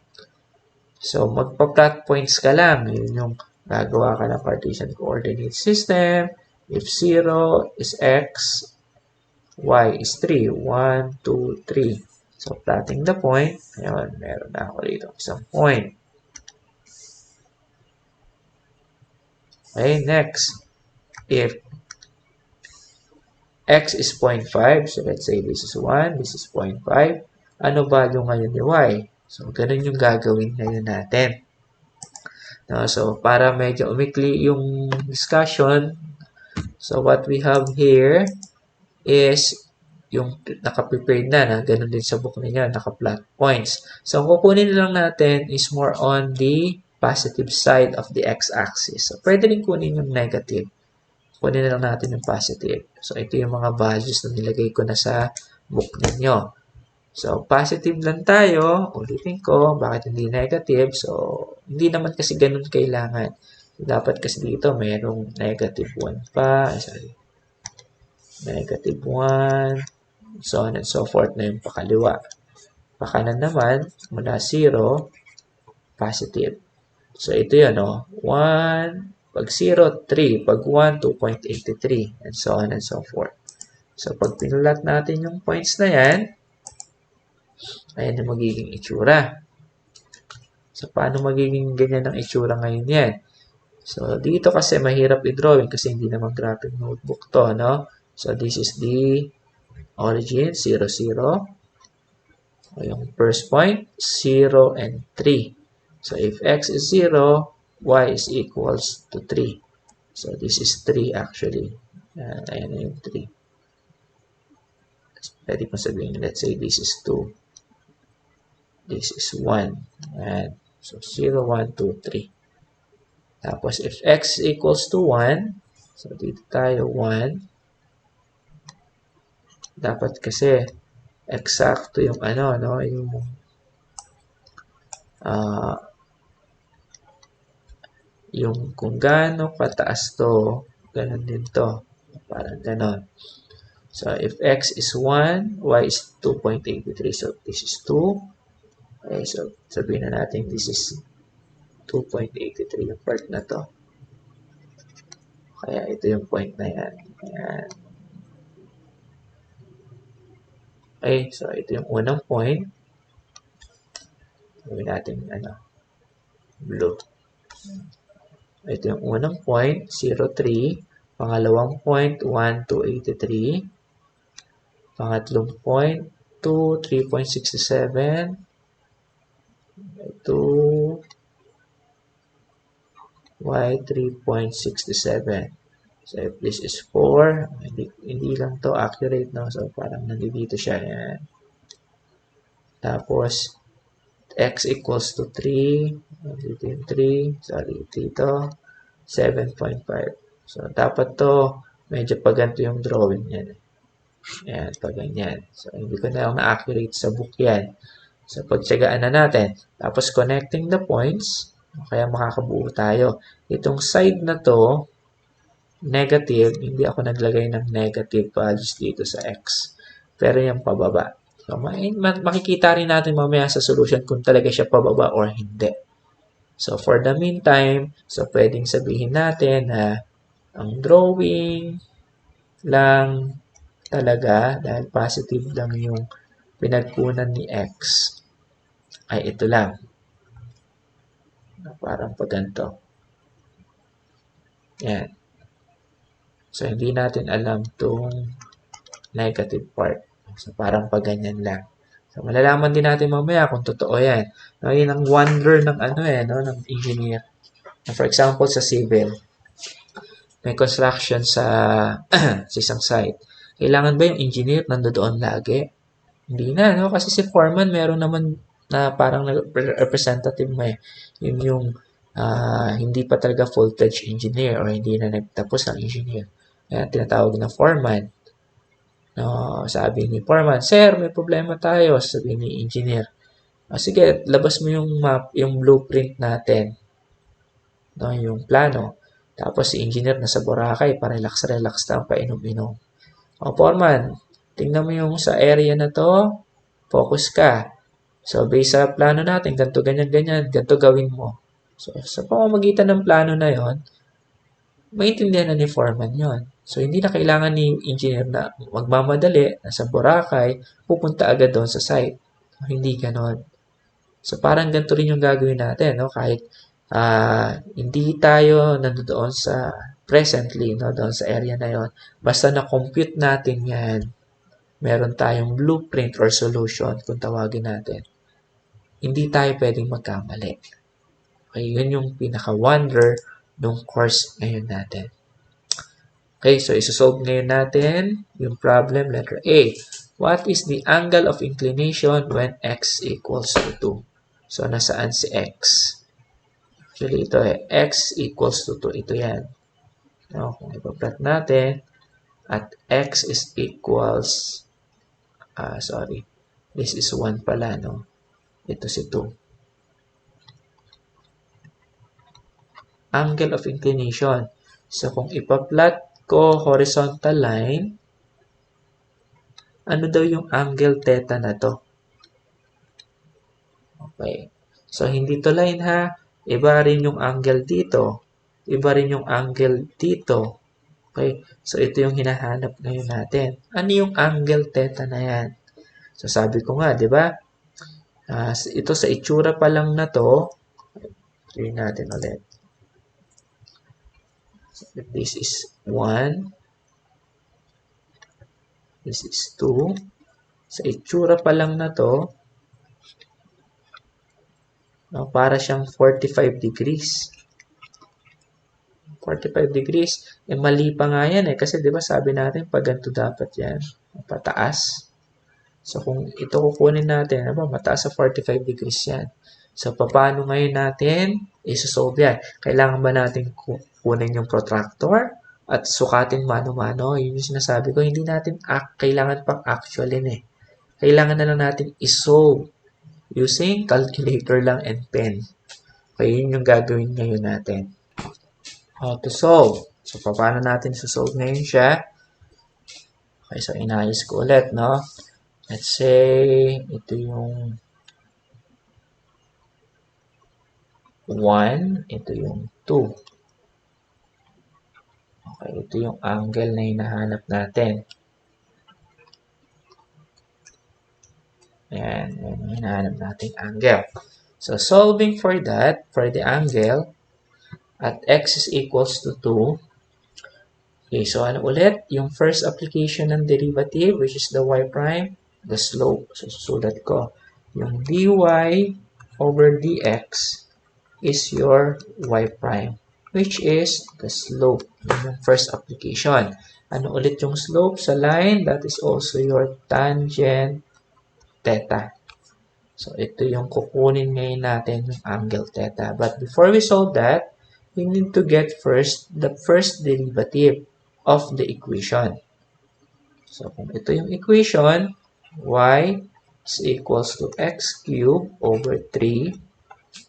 [SPEAKER 1] So, magpa-plot points ka lang. Yun yung gagawa ka ng Cartesian coordinate system. If 0 is x, y is 3. 1, 2, 3. So, plotting the point. Ayun, meron na ako dito isang point. Okay, next. If x is 0.5, so let's say this is 1, this is 0.5. Ano value ngayon ni y? So, ganun yung gagawin ngayon natin. No, so, para medyo umikli yung discussion, so what we have here is yung naka-prepared na ganun din sa book ninyo, naka-plot points. So, ang kukunin lang natin is more on the positive side of the x-axis. So, pwede rin kunin yung negative. Kunin na lang natin yung positive. So, ito yung mga values na nilagay ko na sa book ninyo. So, positive lang tayo. Ulitin ko, bakit hindi negative? So, hindi naman kasi ganun kailangan. Dapat kasi dito, mayroong negative 1 pa. Sorry. Negative 1. So on and so forth na yung pakaliwa. Pakanan naman, mula 0, positive. So, ito yun, 1, pag 0, 3. Pag 1, 2.83. And so on and so forth. So, pag pinulat natin yung points na yan, ayan yung magiging itsura. So, paano magiging ganyan ang itsura ngayon yan? So, dito kasi mahirap i-drawing kasi hindi naman graphic notebook to, no? So, this is the origin, 0, 0. O yung first point, 0 and 3. So, if x is 0, y is equals to 3. So, this is 3 actually. Ayan na yung 3. Pwede kong sabihin, let's say this is 2. This is 1. Ayan. So, 0, 1, 2, 3. Tapos, if x equals to 1, so, dito tayo, 1. Dapat kasi, eksakto yung yung kung gaano kataas to, ganun din to. Parang ganon. So, if x is 1, y is 2.83. So, this is 2. Okay, so, sabihin na natin this is 2.83 yung part na to. Kaya, ito yung point na yan. Ayan. Okay, so ito yung unang point. Gawin natin blue. Ito yung unang point, 0, 3. Pangalawang point, 1, 283. Pangatlong point, 2, 3.67. 2, y 3.67. So if this is 4, hindi lang to accurate, no? So parang nandito siya. Yan. Tapos, x equals to 3. Dito yung 3. Sorry, dito. 7.5. So, dapat to, medyo paganto yung drawing yan. Yan, pag ganyan. So, hindi ko na accurate sa book yan. So, pagtsagaan na natin. Tapos, connecting the points. Kaya makakabuo tayo. Itong side na to, negative, hindi ako naglagay ng negative values dito sa x. Pero yung pababa. So, makikita rin natin mamaya sa solution kung talaga siya pababa or hindi. So, for the meantime, so pwedeng sabihin natin na ang drawing lang talaga, dahil positive lang yung pinagkunan ni x, ay ito lang. Parang pag ganito. Yan. So, hindi natin alam itong negative part. So, parang pag ganyan lang. So, malalaman din natin mamaya kung totoo yan. No, yun ang wonder ng ng engineer. For example, sa civil, may construction sa, sa isang site. Kailangan ba yung engineer nandoon lagi? Hindi na, no? Kasi si foreman, meron naman na parang representative may. Yun yung hindi pa talaga full-fledged engineer or hindi na nagtapos ng engineer. Kaya tinatawag na foreman. No, sabi ni foreman, "Sir, may problema tayo." Sabi ni engineer, sige, labas mo yung map, yung blueprint natin. No, yung plano. Tapos si engineer nasa Boracay, pa-relax-relax lang, painom-inom. O, foreman, tingnan mo yung sa area na to, focus ka. So, based sa plano natin, ganito, ganyan, ganyan, ganito gawin mo. So, sa pamamagitan ng plano na yon, maintindihan na ni foreman yon. So, hindi na kailangan ni engineer na magmamadali, nasa Boracay, pupunta agad doon sa site. So, hindi ganon. So, parang ganito rin yung gagawin natin, no? Kahit hindi tayo nandoon sa presently, no, doon sa area na yon. Basta na-compute natin yan, meron tayong blueprint or solution kung tawagin natin. Hindi tayo pwedeng magkamali. Okay, yun yung pinaka-wonder ng course ngayon natin. Okay, so isosolve ngayon natin yung problem, letter A. What is the angle of inclination when x equals to 2? So, nasaan si x? Actually, ito x equals to 2. Ito yan. No, kung ipa-plot natin, at x is equals, sorry, this is 1 pala, no? Ito si 2. Angle of inclination. So, kung ipa-plot ko horizontal line, ano daw yung angle theta na to? Okay. So, hindi to line ha. Iba rin yung angle dito. Iba rin yung angle dito. Okay. So, ito yung hinahanap ngayon natin. Ano yung angle theta na yan? So, sabi ko nga, di ba? Ito sa itsura pa lang na to. Tingnan natin ulit. If this is 1, this is 2. Sa itsura pa lang na to, no, para siyang 45 degrees. 45 degrees. Mali pa nga yan kasi di ba sabi natin pag ganito dapat yan. Pataas. So, kung ito kukunin natin, mataas sa 45 degrees yan. So, paano ngayon natin isosolve yan? Kailangan ba natin kunin yung protractor at sukatin mano-mano? Yun yung sinasabi ko, hindi natin kailangan pang actualin Kailangan na lang natin isolve using calculator lang and pen. Okay, yun yung gagawin ngayon natin. How to solve? So, paano natin isosolve ngayon siya? Okay, so inayos ko ulit, no? Let's say, ito yung 1, ito yung 2. Okay, ito yung angle na hinahanap natin. Ayan, yan yung hinahanap nating angle. So, solving for that, for the angle, at x is equals to 2. Okay, so ano ulit? Yung first application ng derivative, which is the y prime, the slope. So, susulat ko. Yung dy over dx is your y prime, which is the slope. Yung first application. Ano ulit yung slope sa line? That is also your tangent theta. So, ito yung kukunin ngayon natin yung angle theta. But before we solve that, we need to get first the first derivative of the equation. So, kung ito yung equation, y is equals to x cubed over 3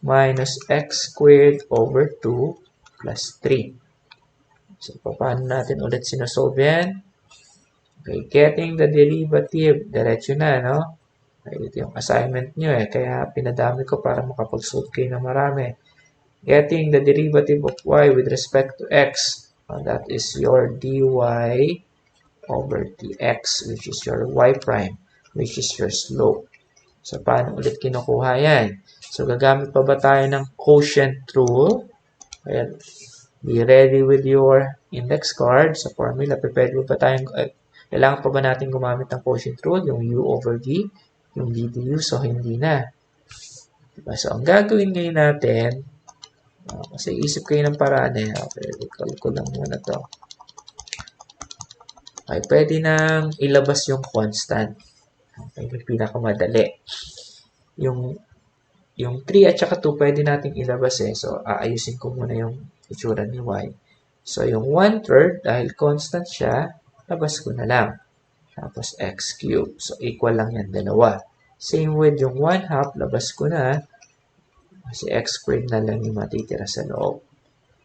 [SPEAKER 1] minus x squared over 2 plus 3. So, paano natin ulit sinasolve yan? Okay, getting the derivative, diretso na, no? Ito yung assignment nyo kaya pinadami ko para makapag-solve kayo ng marami. Getting the derivative of y with respect to x, that is your dy over dx, which is your y prime, which is your slope. So, paano ulit kinukuha yan? So, gagamit pa ba tayo ng quotient rule? Ayan. Be ready with your index card sa formula. Pwede ba tayong, kailangan pa ba natin gumamit ng quotient rule? Yung u over v, yung v du, so hindi na. Diba? So, ang gagawin ngayon natin, kasi isip kayo ng paraan okay, recall ko lang muna to. Okay, pwede nang ilabas yung constant. Okay, yung pinakamadali. Yung 3 at saka 2 pwede nating ilabas So, aayusin ko muna yung itsura ni y. So, yung 1/3, dahil constant siya, labas ko na lang. Tapos, x cubed. So, equal lang yan, dalawa. Same with yung 1/2, labas ko na. Kasi x squared na lang yung matitira sa loob.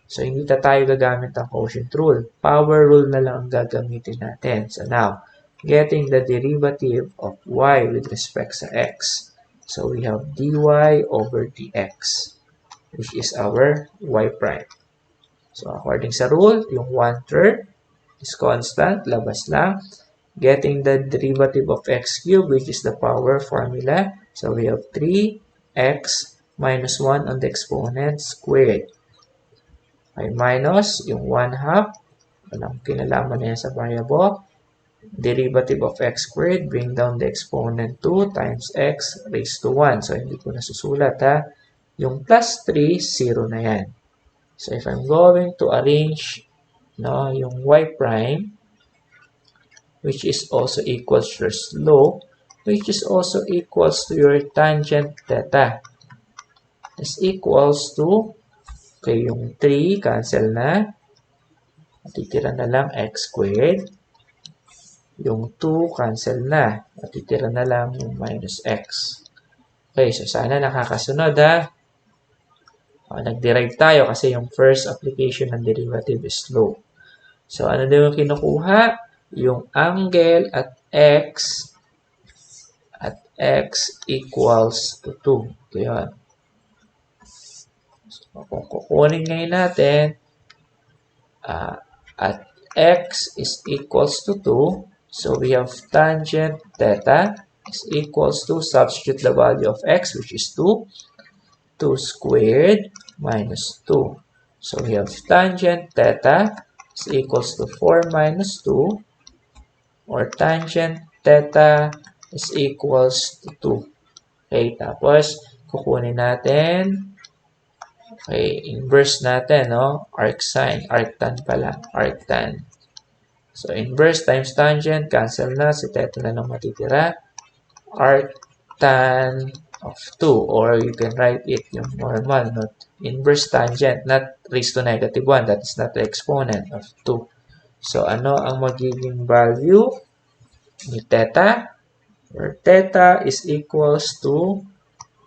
[SPEAKER 1] So, hindi na tayo gagamit ng quotient rule. Power rule na lang ang gagamitin natin. So, now, getting the derivative of y with respect sa x. So, we have dy over dx, which is our y prime. So, according sa rule, yung 1/3 is constant, labas lang. Getting the derivative of x cubed, which is the power formula. So, we have 3x minus 1 on the exponent squared. Okay, minus yung 1/2. Walang kinalaman na yan sa variable. Derivative of x squared, bring down the exponent 2 times x raised to 1. So, hindi ko nasusulat Yung plus 3, 0 na yan. So, if I'm going to arrange yung y prime, which is also equals to your slope, which is also equals to your tangent theta, is equals to, okay, yung 3, cancel na. Matitira na lang x squared. Yung 2, cancel na. Matitira na lang yung minus x. Okay, so sana nakakasunod nag-derive tayo kasi yung first application ng derivative is slope. So, ano din yung kinukuha? Yung angle at x equals to 2. Ito yun. So, kung kukunin ngayon natin, at x is equals to 2, so we have tangent theta is equals to, substitute the value of x, which is 2, 2 squared minus 2. So we have tangent theta is equals to 4 minus 2, or tangent theta is equals to 2. Okay, tapos kukunin natin, okay, inverse natin, arcsine, arctan pala, arctan. So, inverse times tangent, cancel na. Si theta na lang matitira. Arctan of 2. Or you can write it yung normal, not inverse tangent, not raised to negative 1. That is not the exponent of 2. So, ano ang magiging value ni theta? Where theta is equals to,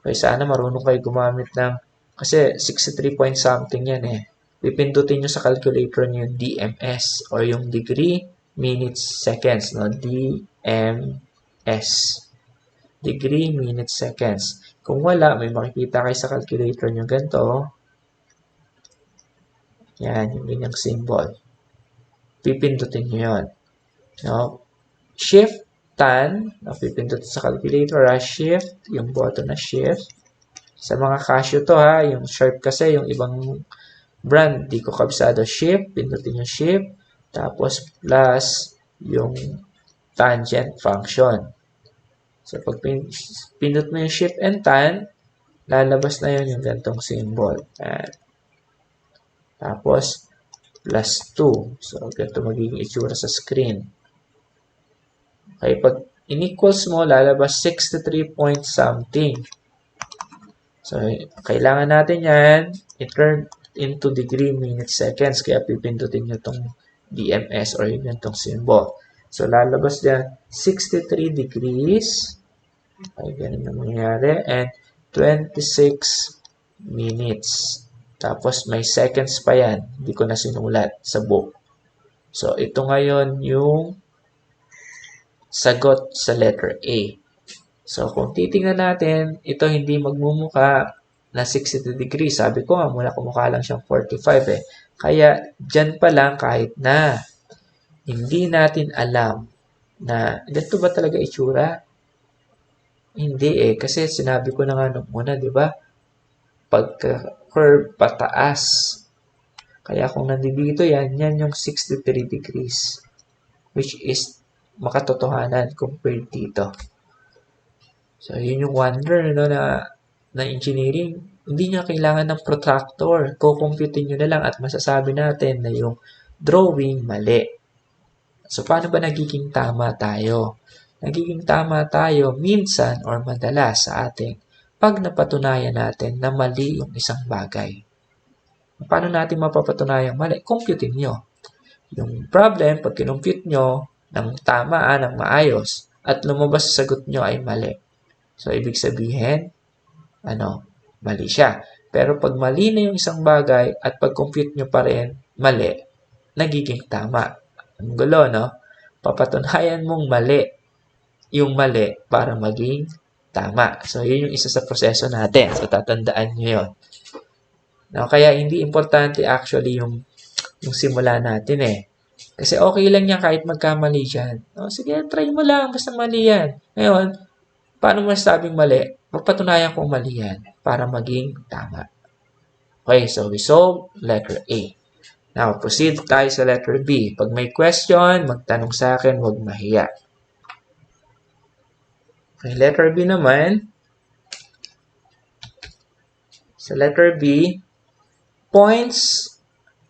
[SPEAKER 1] okay, sana marunong kayo gumamit ng, kasi 63 point something yan Pipindutin nyo sa calculator nyo yung DMS or yung degree, minutes, seconds, DMS. Degree, minutes, seconds. Kung wala, may makikita kayo sa calculator nyo ganito. Yan, yung ganyang symbol. Pipindutin nyo yun. Shift tan, napipindot sa calculator, shift, yung button na shift. Sa mga Casio to ha, yung Sharp kasi, yung ibang brand, di ko kabisado. Shift, pindutin yung shift, tapos plus yung tangent function. So, pag pindot mo yung shift and tan, lalabas na yun yung gantong symbol. Ayan. Tapos, plus 2. So, ganito magiging itsura sa screen. Okay, pag in-equals mo, lalabas 63 point something. So, kailangan natin yan i-turn into degree, minutes, seconds. Kaya pipindutin nyo itong DMS or yung itong symbol. So, lalabas dyan 63 degrees. Okay, ganun na mangyayari. And 26 minutes. Tapos, may seconds pa yan. Hindi ko na sinulat sa book. So, ito ngayon yung sagot sa letter A. So, kung titingnan natin, ito hindi magmumuka na 60 degrees. Sabi ko nga, mula kumukha lang siyang 45 eh. Kaya, dyan pa lang kahit na hindi natin alam na ganito ba talaga itsura? Hindi eh. Kasi sinabi ko na nga nung una, di ba? Pagka-curve pataas. Kaya kung nandito yan, yan yung 63 degrees. Which is makatotohanan compared dito. So, yun yung wonder no, na engineering. Hindi niya kailangan ng protractor. Kukumputin nyo na lang at masasabi natin na yung drawing mali. So, paano ba nagiging tama tayo? Nagiging tama tayo minsan or madalas sa ating pag napatunayan natin na mali yung isang bagay. Paano natin mapapatunayang mali? Computin nyo. Yung problem, pag kinumpute nyo ng tama, ng maayos, at lumabas sa sagot nyo ay mali. So, ibig sabihin, mali siya. Pero pag mali na yung isang bagay at pag-compute nyo pa rin, mali, nagiging tama. Ang gulo, no? Papatunayan mong mali yung mali para maging tama. So, yun yung isa sa proseso natin. So, tatandaan nyo yun. No, kaya hindi importante actually yung simula natin eh. Kasi okay lang yan kahit magkamali dyan. No, sige, try mo lang. Basta mali yan. Ngayon, paano mo nasabing mali? Magpatunayan kong mali yan para maging tama. Okay, so we solve letter A. Now, proceed tayo sa letter B. Pag may question, magtanong sa akin, huwag mahiya. Okay, letter B naman. Sa letter B, points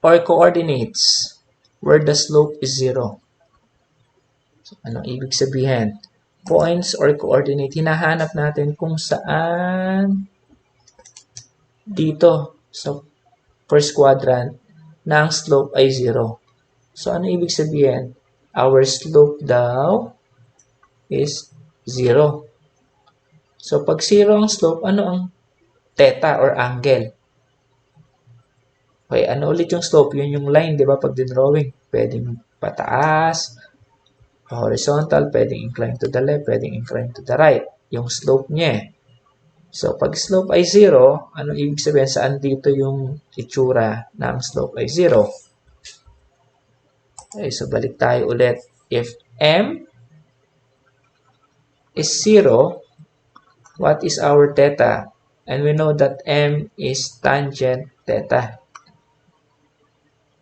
[SPEAKER 1] or coordinates where the slope is 0. So, anong ibig sabihin? Points or coordinate, hinahanap natin kung saan dito sa first quadrant na ang slope ay 0. So, ano ibig sabihin? Our slope daw is 0. So, pag 0 ang slope, ano ang theta or angle? Okay, ano ulit yung slope? Yun yung line, di ba? Pag dinrawing, pwedeng pataas, horizontal, pwedeng incline to the left, pwedeng incline to the right. Yung slope niya. So, pag slope ay 0, ano ibig sabihin? Saan dito yung itsura ng slope ay 0? Okay, so balik tayo ulit. If M is 0, what is our theta? And we know that M is tangent theta.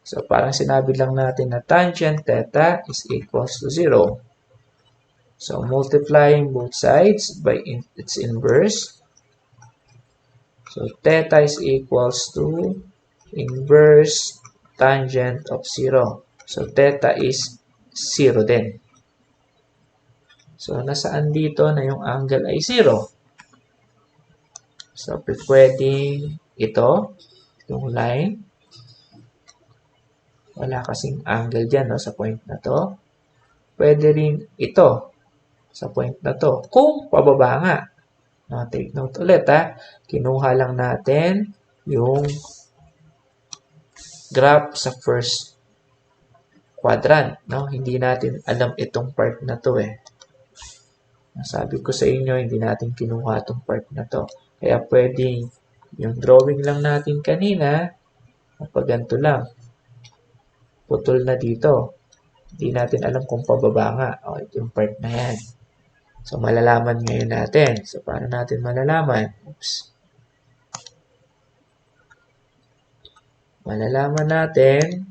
[SPEAKER 1] So, parang sinabi lang natin na tangent theta is equals to 0. So, multiplying both sides by its inverse. So, theta is equals to inverse tangent of 0. So, theta is 0 din. So, nasaan dito na yung angle ay 0? So, pwedeng ito, yung line. Wala kasing angle dyan no, sa point na to. Pwede rin ito sa point na to. Kung pababa nga. No, take note ulit ha. Kinuha lang natin yung graph sa first quadrant. No? Hindi natin alam itong part na to eh. Sabi ko sa inyo, hindi natin kinuha itong part na to. Kaya pwedeng yung drawing lang natin kanina, pag ganito lang, putol na dito. Hindi natin alam kung pababa nga. O, ito yung part na yan. So, malalaman ngayon natin. So, paano natin malalaman? Oops. Malalaman natin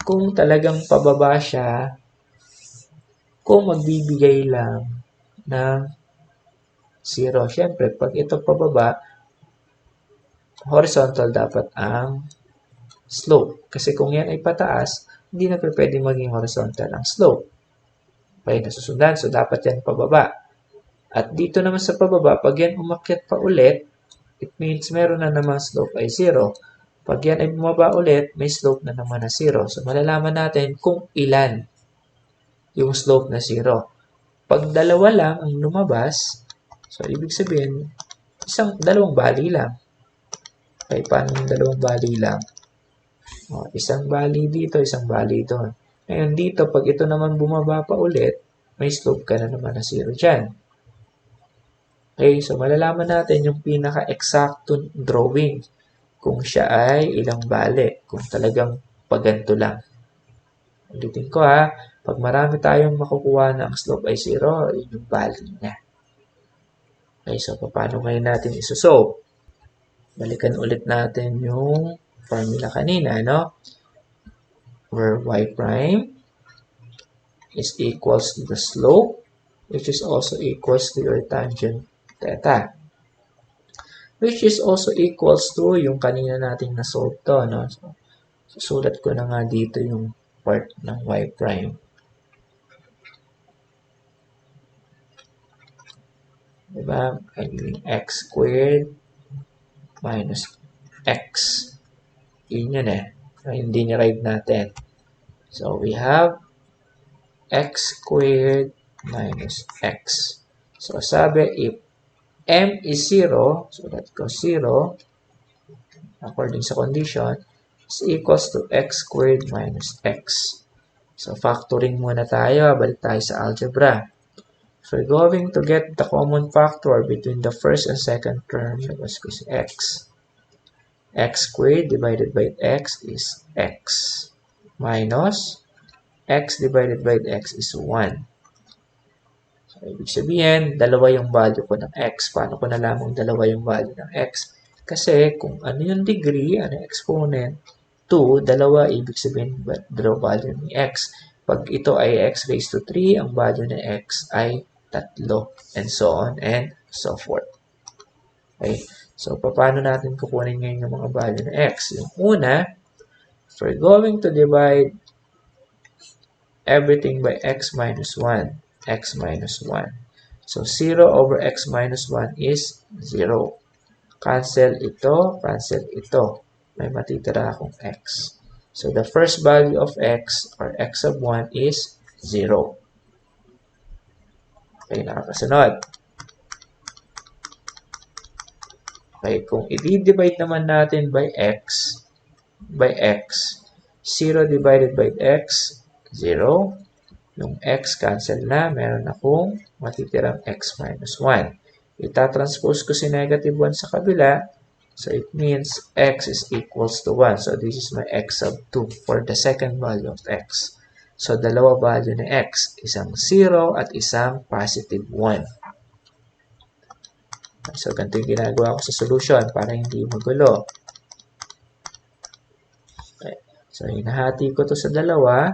[SPEAKER 1] kung talagang pababa siya, kung magbibigay lang ng 0. Siyempre, pag ito pababa, horizontal dapat ang slope. Kasi kung yan ay pataas, hindi na pwede maging horizontal ang slope. Okay, nasusundan. So, dapat yan pababa. At dito naman sa pababa, pag yan umakyat pa ulit, it means meron na naman slope ay 0. Pag yan ay bumaba ulit, may slope na naman na 0. So, malalaman natin kung ilan yung slope na 0. Pag dalawa lang ang lumabas, so, ibig sabihin, dalawang bali lang. Okay, paano yung dalawang bali lang? O, isang bali dito, isang bali doon. Ngayon dito, pag ito naman bumaba pa ulit, may slope ka na naman na 0 dyan. Okay, so malalaman natin yung pinaka-exacto drawing kung siya ay ilang bali, kung talagang paganto lang. Ulitin ko ha, pag marami tayong makukuha na ang slope ay 0, yun yung bali niya. Okay, so paano ngayon natin isusolve? Balikan ulit natin yung formula kanina, no? Where y prime is equals to the slope, which is also equals to your tangent theta. Which is also equals to yung kanina nating na-solve to, no? So, susulat ko na nga dito yung part ng y prime. Diba? Ay yung x squared minus x. Yun yun eh. Yung dinerive natin. So, we have x squared minus x. So, sabi, if m is 0, so that goes 0, according sa condition, is equals to x squared minus x. So, factoring muna tayo. Balik tayo sa algebra. So, we're going to get the common factor between the first and second term. That was x. X squared divided by x is x. Minus x divided by x is 1. So, ibig sabihin, dalawa yung value ko ng x. Paano ko nalamang dalawa yung value ng x? Kasi kung ano yung degree, ano yung exponent, 2, dalawa, ibig sabihin, dalawa value ni x. Pag ito ay x raised to 3, ang value ng x ay 3, and so on and so forth. Okay? So, paano natin kukunin ngayon yung mga value ng x? Yung una, if we're going to divide everything by x minus 1, x minus 1. So, 0 over x minus 1 is 0. Cancel ito, cancel ito. May matitira akong x. So, the first value of x, or x of 1, is 0. Okay, nakakasunod. Okay, kung i-divide naman natin by x, 0 divided by x, 0. Yung x cancel na, meron akong matitirang x minus 1. Itatranspose ko si negative 1 sa kabila, so it means x is equals to 1. So this is my x sub 2 for the second value of x. So dalawa value ng x, isang 0 at isang positive 1. So ganito yung ginagawa ko sa solution para hindi magulo. Okay. So hinahati ko to sa dalawa.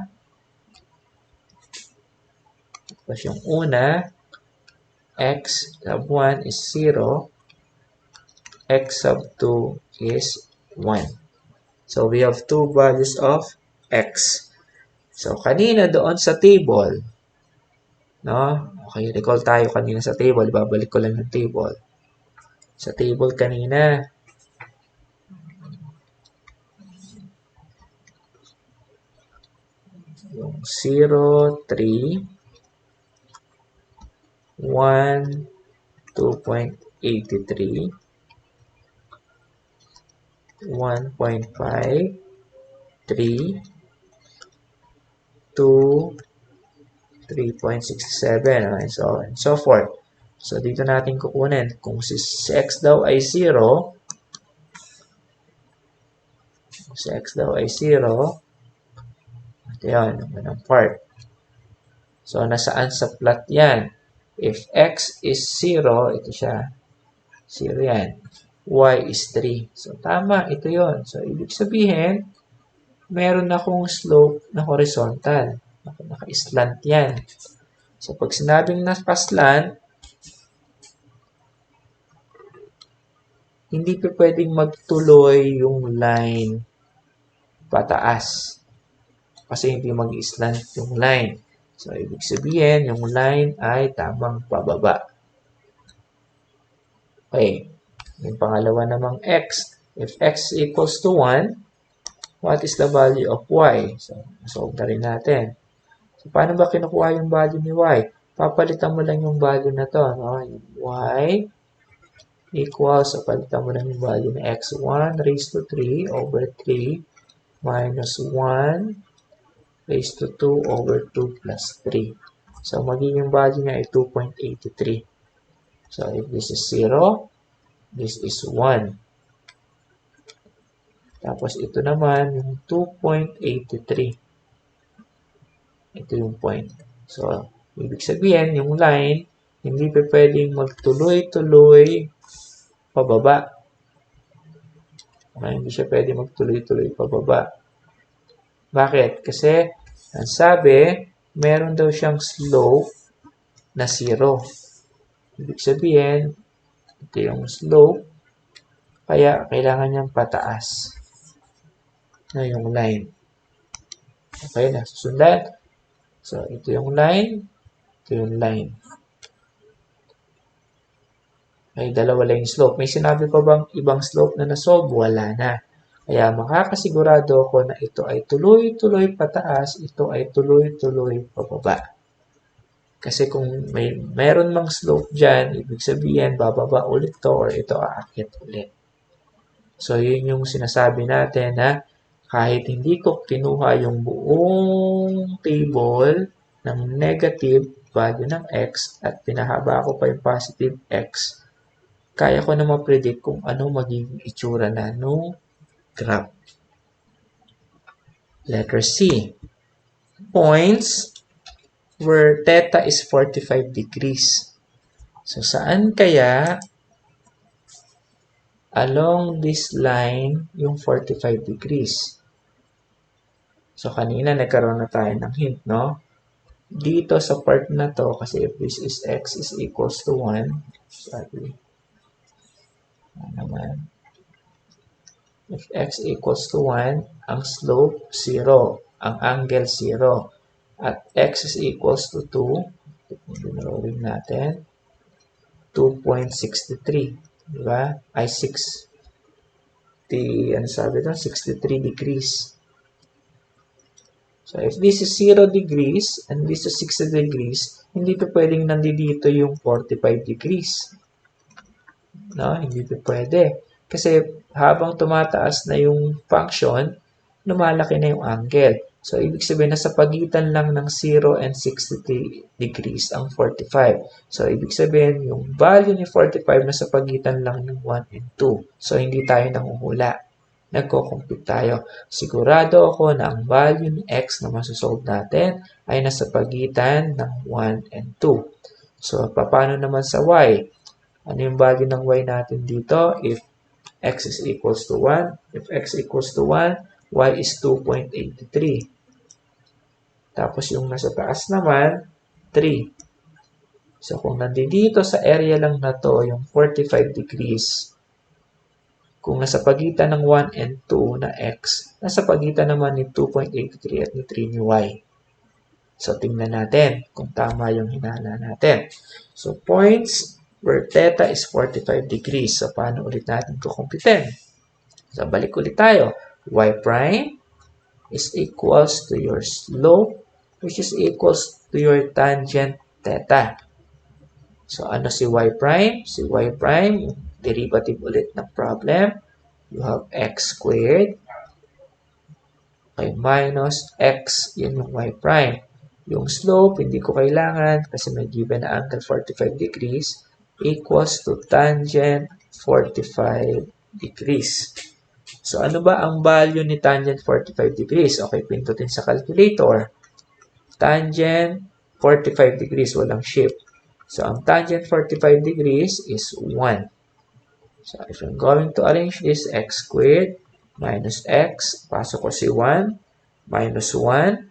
[SPEAKER 1] Tapos yung una, x sub 1 is 0, x sub 2 is 1. So, we have two values of x. So, kanina doon sa table, no? Okay, recall tayo kanina sa table. Babalik ko lang yung table. Sa table kanina, yung 0, 3, 1, 2.83, 1.5, 3, 2, 3.67, and so on and so forth. So, dito natin kukunin. Kung si x daw ay 0, Ito yun, yung unang part. So, nasaan sa plot yan? If x is 0, ito siya. 0 yan. Y is 3. So, tama. Ito yon. So, ibig sabihin, meron akong slope na horizontal. Naka-slant yan. So, pag sinabing naka-slant, hindi pa pwedeng magtuloy yung line pataas. Kasi hindi mag-slant yung line. So, ibig sabihin, yung line ay tamang pababa. Okay. Yung pangalawa namang x. If x equals to 1, what is the value of y? So, solve na rin natin. So, paano ba kinukuha yung value ni y? Papalitan mo lang yung value na to. No? Yung y equals, so palitan mo lang yung value ni x1 raised to 3 over 3 minus 1 raised to 2 over 2 plus 3. So, magiging value niya ay 2.83. So, if this is 0, this is 1. Tapos, ito naman, yung 2.83. Ito yung point. So, ibig sabihin, yung line, hindi pa pwedeng magtuloy-tuloy pababa. Hindi siya pwedeng magtuloy-tuloy pababa. Bakit? Kasi, ang sabi, meron daw siyang slope na 0. Ibig sabihin, ito yung slope, kaya kailangan niyang pataas na yung line. Okay, nasusundan. So, ito yung line, ito yung line. May dalawa lang yung slope. May sinabi pa bang ibang slope na nasolve? Wala na. Kaya makakasigurado ako na ito ay tuloy-tuloy pataas, ito ay tuloy-tuloy pababa. Kasi kung meron mang slope dyan, ibig sabihin, bababa ulit to or ito aakyat ulit. So, yun yung sinasabi natin na kahit hindi ko kinuha yung buong table ng negative value ng x at pinahaba ko pa yung positive x, kaya ko na ma-predict kung ano magiging itsura na nung graph. Letter C. Points where theta is 45 degrees. So, saan kaya along this line yung 45 degrees? So, kanina nagkaroon na tayo ng hint, no? Dito sa part na to, kasi if this is x is equals to 1, sorry, naman, if x equals to 1, ang slope 0, ang angle 0, at x is equals to 2, dinrawing natin, 2.63, diba? Ay 63 degrees. So, if this is 0 degrees and this is 60 degrees, hindi pa pwedeng nandito yung 45 degrees. No? Hindi pa pwede. Kasi habang tumataas na yung function, lumalaki na yung angle. So, ibig sabihin, nasa pagitan lang ng 0 and 60 degrees ang 45. So, ibig sabihin, yung value ni 45 nasa pagitan lang ng 1 and 2. So, hindi tayo nanguhula. Nagko-compute tayo. Sigurado ako na ang value ni x na masosolve natin ay nasa pagitan ng 1 and 2. So, paano naman sa y? Ano yung value ng y natin dito? If x is equals to 1, if x equals to 1, y is 2.83. Tapos yung nasa taas naman, 3. So, kung nandito sa area lang na to, yung 45 degrees, kung nasa pagitan ng 1 and 2 na x, nasa pagitan naman ni 2.83 at ni 3 ni y. So, tingnan natin kung tama yung hinala natin. So, points where theta is 45 degrees. So, paano ulit natin kukumpitin? So, balik ulit tayo. Y prime is equals to your slope, which is equals to your tangent theta. So, ano si y prime? Si y prime, yung derivative ulit ng problem, you have x squared, okay, minus x, yun yung y prime. Yung slope, hindi ko kailangan kasi may given na angle 45 degrees equals to tangent 45 degrees. So, ano ba ang value ni tangent 45 degrees? Okay, pindutin sa calculator. Tangent 45 degrees, walang shift. So, ang tangent 45 degrees is 1. So, if I'm going to arrange this, x squared minus x, pasok ko si 1, minus 1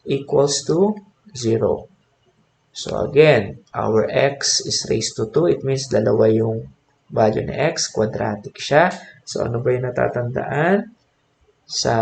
[SPEAKER 1] equals to 0. So, again, our x is raised to 2. It means dalawa yung value ni x, quadratic siya. So, ano ba yung natatandaan? Sa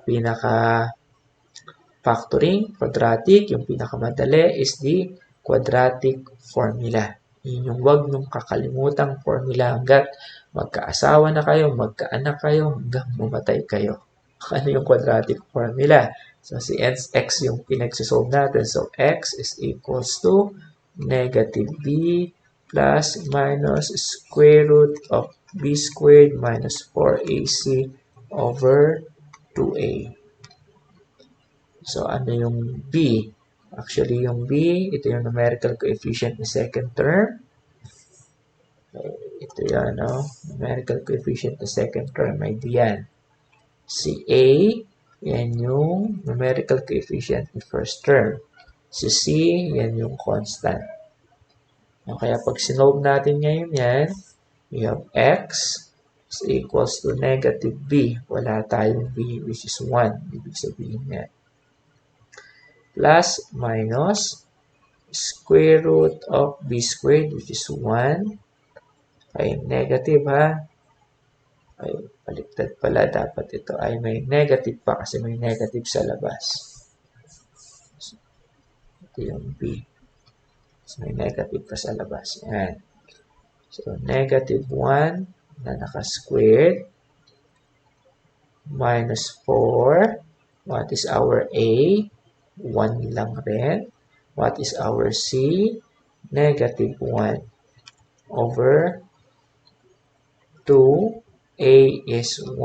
[SPEAKER 1] pinaka-factoring, quadratic, yung pinakamadali is the quadratic formula. Yun yung wag nung kakalimutang formula hanggat magkaasawa na kayo, magkaanak kayo, hanggang mamatay kayo. Ano yung quadratic formula? So, si x yung pinagsisolve natin. So, x is equals to negative b plus minus square root of b squared minus 4ac over 2a. So, ano yung b? Actually, yung b, ito yung numerical coefficient ng second term. Ito yan, no? Numerical coefficient ng second term ay diyan. Si a, yan yung numerical coefficient ng first term. Si c, yan yung constant. Kaya pag sinolve natin ngayon yan, we have x is equals to negative b. Wala tayong b, which is 1. Ibig sabihin yan. Plus, minus, square root of b squared, which is 1. Ay, negative ha. Ay, baliktad pala. Dapat ito ay may negative pa kasi may negative sa labas. So, ito yung b. So, may negative pa sa labas. Yan. So, negative 1 na naka-squared minus 4. What is our a? 1 lang rin. What is our c? Negative 1 over 2. A is 1.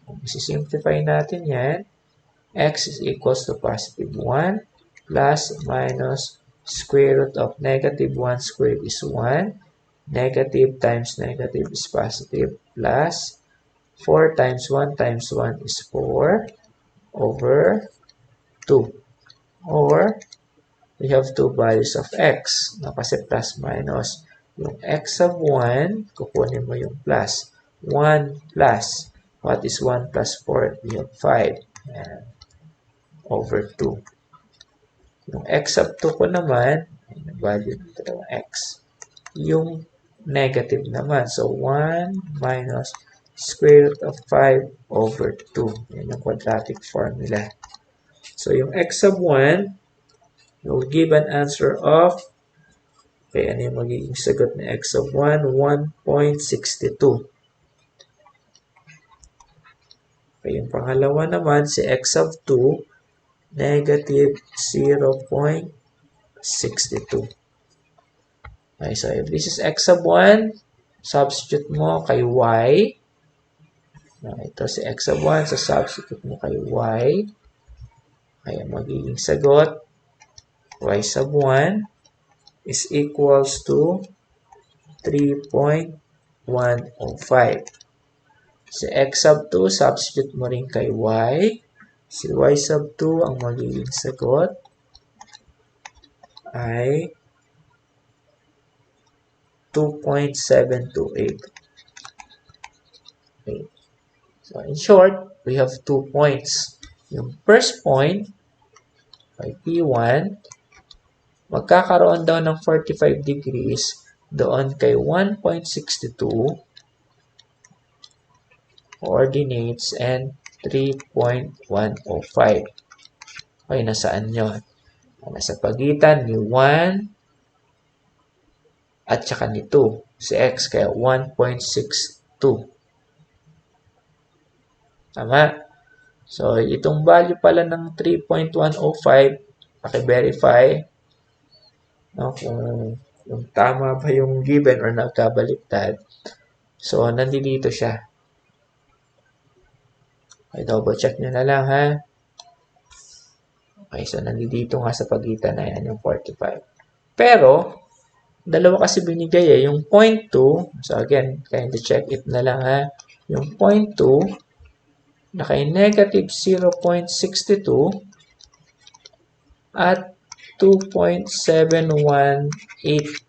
[SPEAKER 1] Kung isi-simplify natin yan, x is equals to positive 1 plus minus square root of negative 1 squared is 1. Negative times negative is positive plus 4 times 1 times 1 is 4 over 2. Or, we have two values of x. No, kasi plus minus. Yung x sub 1, kukunin mo yung plus. 1 plus. What is 1 plus 4? We have 5. Yan. Over 2. Yung x sub 2 ko naman, yung value dito ng x. Yung negative naman. So, 1 minus square root of 5 over 2. Yan yung quadratic formula. So, yung x sub 1, will give an answer of, okay, ano yung magiging sagot ng x sub 1? 1.62. Okay, yung pangalawa naman, si x sub 2, negative 0.62. Okay, so if this is x sub 1, substitute mo kay y. Ito si x sub 1, so substitute mo kay y. Kaya magiging sagot, y sub 1 is equals to 3.105. Si x sub 2, substitute mo rin kay y. Si y sub 2, ang magiging sagot ay 2.728. Okay. So, in short, we have 2 points. Yung first point, by P1, magkakaroon daw ng 45 degrees doon kay 1.62 coordinates and 3.105. Okay, nasaan yun? Nasa pagitan ni 1 at saka ni 2. Si x, kaya 1.62. Tama? So, itong value pala ng 3.105, paki-verify, no, kung tama ba yung given or nagkabaliktad. So, nandito siya. Okay, double check nyo na lang, ha? Okay, so nandito nga sa pagitan na yan, yung 45. Pero, dalawa kasi binigay eh. Yung 0.2, so again, kindly check it na lang, ha? Yung 0.2 na kay negative 0.62 at 2.718.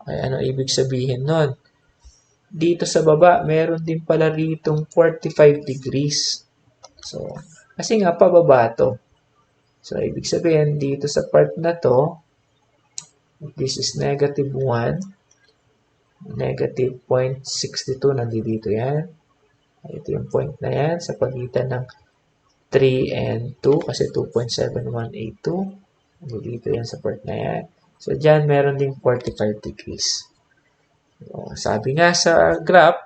[SPEAKER 1] Ay, ano ibig sabihin nun? Dito sa baba, meron din pala ritong 45 degrees. So, kasi nga pababa to. So, ibig sabihin, dito sa part na to, this is negative 1, negative 0.62, nandito yan. Ito yung point na yan sa pagitan ng 3 and 2 kasi 2.7182. Dito yan sa part na yan. So, dyan meron ding 45 degrees. So, sabi nga sa graph,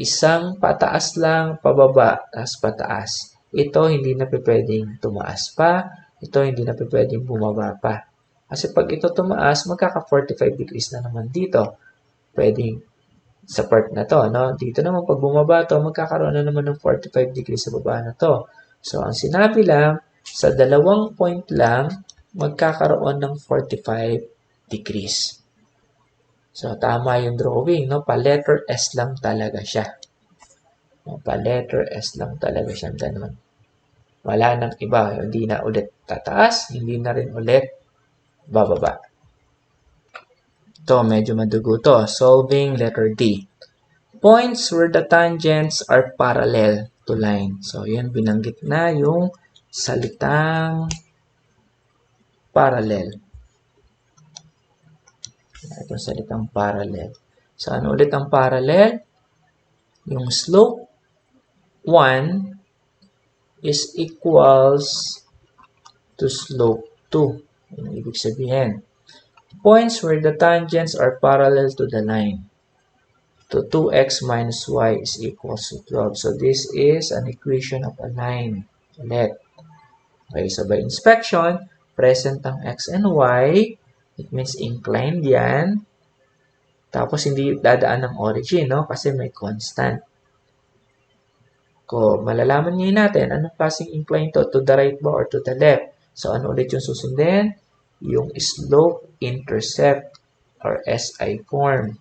[SPEAKER 1] isang pataas lang, pababa, tapos pataas. Ito, hindi na pwedeng tumaas pa. Ito, hindi na pwedeng bumaba pa. Kasi pag ito tumaas, magkaka-45 degrees na naman dito. Pwedeng sa part na to, no? Dito naman, pag bumaba to, magkakaroon na naman ng 45 degrees sa baba na to. So, ang sinabi lang, sa dalawang point lang, magkakaroon ng 45 degrees. So, tama yung drawing, no? Pa-letter S lang talaga siya. No? Pa-letter S lang talaga siya. Ganun. Wala nang iba. Hindi na ulit tataas, hindi na rin ulit bababa. Ito, medyo madugo to. Solving letter D. Points where the tangents are parallel to line. So, yan, binanggit na yung salitang parallel. Itong salitang parallel. So, ano ulit ang parallel? Yung slope 1 is equals to slope 2. Yung ibig sabihin. Points where the tangents are parallel to the line. To 2x minus y is equals to 12. So, this is an equation of a line. Ulit. Okay, so by inspection, present ang x and y. It means inclined yan. Tapos, hindi dadaan ng origin, no? Kasi may constant. Kung malalaman ngayon natin, anong klaseng incline to? To the right ba or to the left? So, ano ulit yung susundin? Yung slope-intercept or SI form.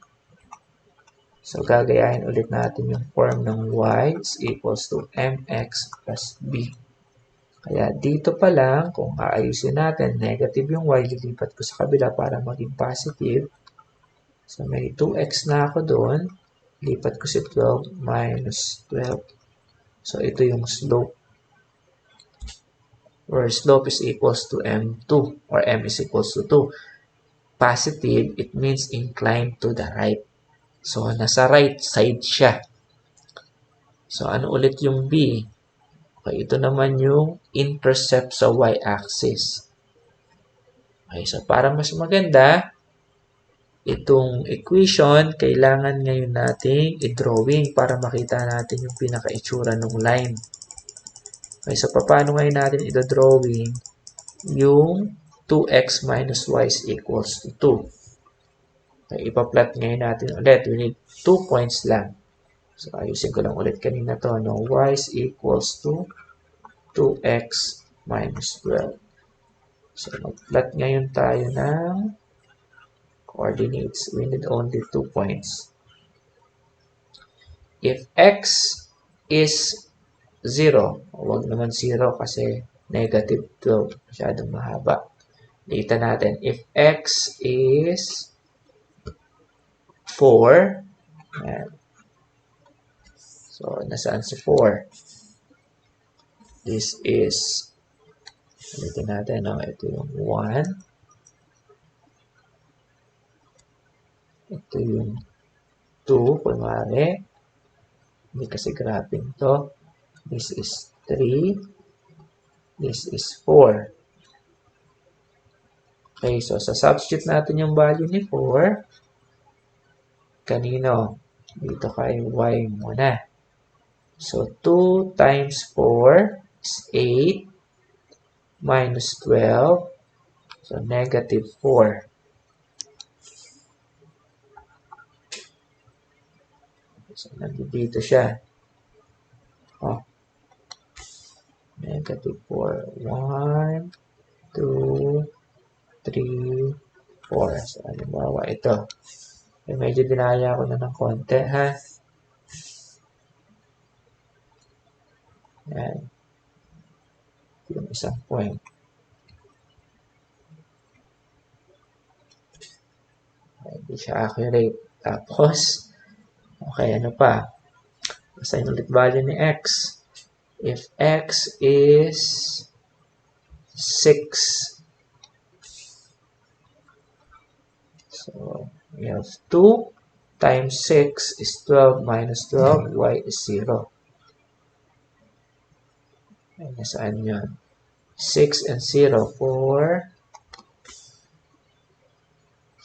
[SPEAKER 1] So, gagayahin ulit natin yung form ng y is equals to mx plus b. Kaya dito pa lang, kung aayusin natin, negative yung y, lilipat ko sa kabila para maging positive. So, may 2x na ako doon. Lipat ko si 12 minus 12. So, ito yung slope. Where slope is equals to m2 or m is equals to 2. Positive, it means inclined to the right. So, nasa right side siya. So, ano ulit yung B? Okay, ito naman yung intercept sa y-axis. Okay, so para mas maganda, itong equation, kailangan ngayon nating i-drawing para makita natin yung pinaka-itsura ng line. Okay, so paano ngayon natin i-drawing yung 2x minus y is equals to 2. Okay, ipa-plot ngayon natin ulit. We need 2 points lang. So, ayusin ko lang ulit kanina to. No? Y is equals to 2x minus 12. So, mag-plot ngayon tayo ng coordinates. We need only 2 points. If x is 0, huwag naman 0 kasi negative 12. Masyadong mahaba. Dito natin. If x is 4, yan. So, nasaan si 4? This is, ulitin natin, no? Ito yung 1. Ito yung 2, kunwari. Hindi kasi graphing to. This is 3. This is 4. Okay, so sa substitute natin yung value ni 4. Kanino? Dito kay y muna. So, 2 times 4 is 8 minus 12. So, negative 4. So, nandito siya. Oh. Negative 4. 1, 2, 3, 4. So, halimbawa ito. Eh, medyo dinaya ko na ng konti, ha? Yan. Yung isang point. Hindi siya accurate. Tapos, okay, ano pa? Assign ulit value ni x. If x is 6, so we have 2 times 6 is 12 minus 12, y is 0. Ay, nasaan yun? 6 and 0, 4,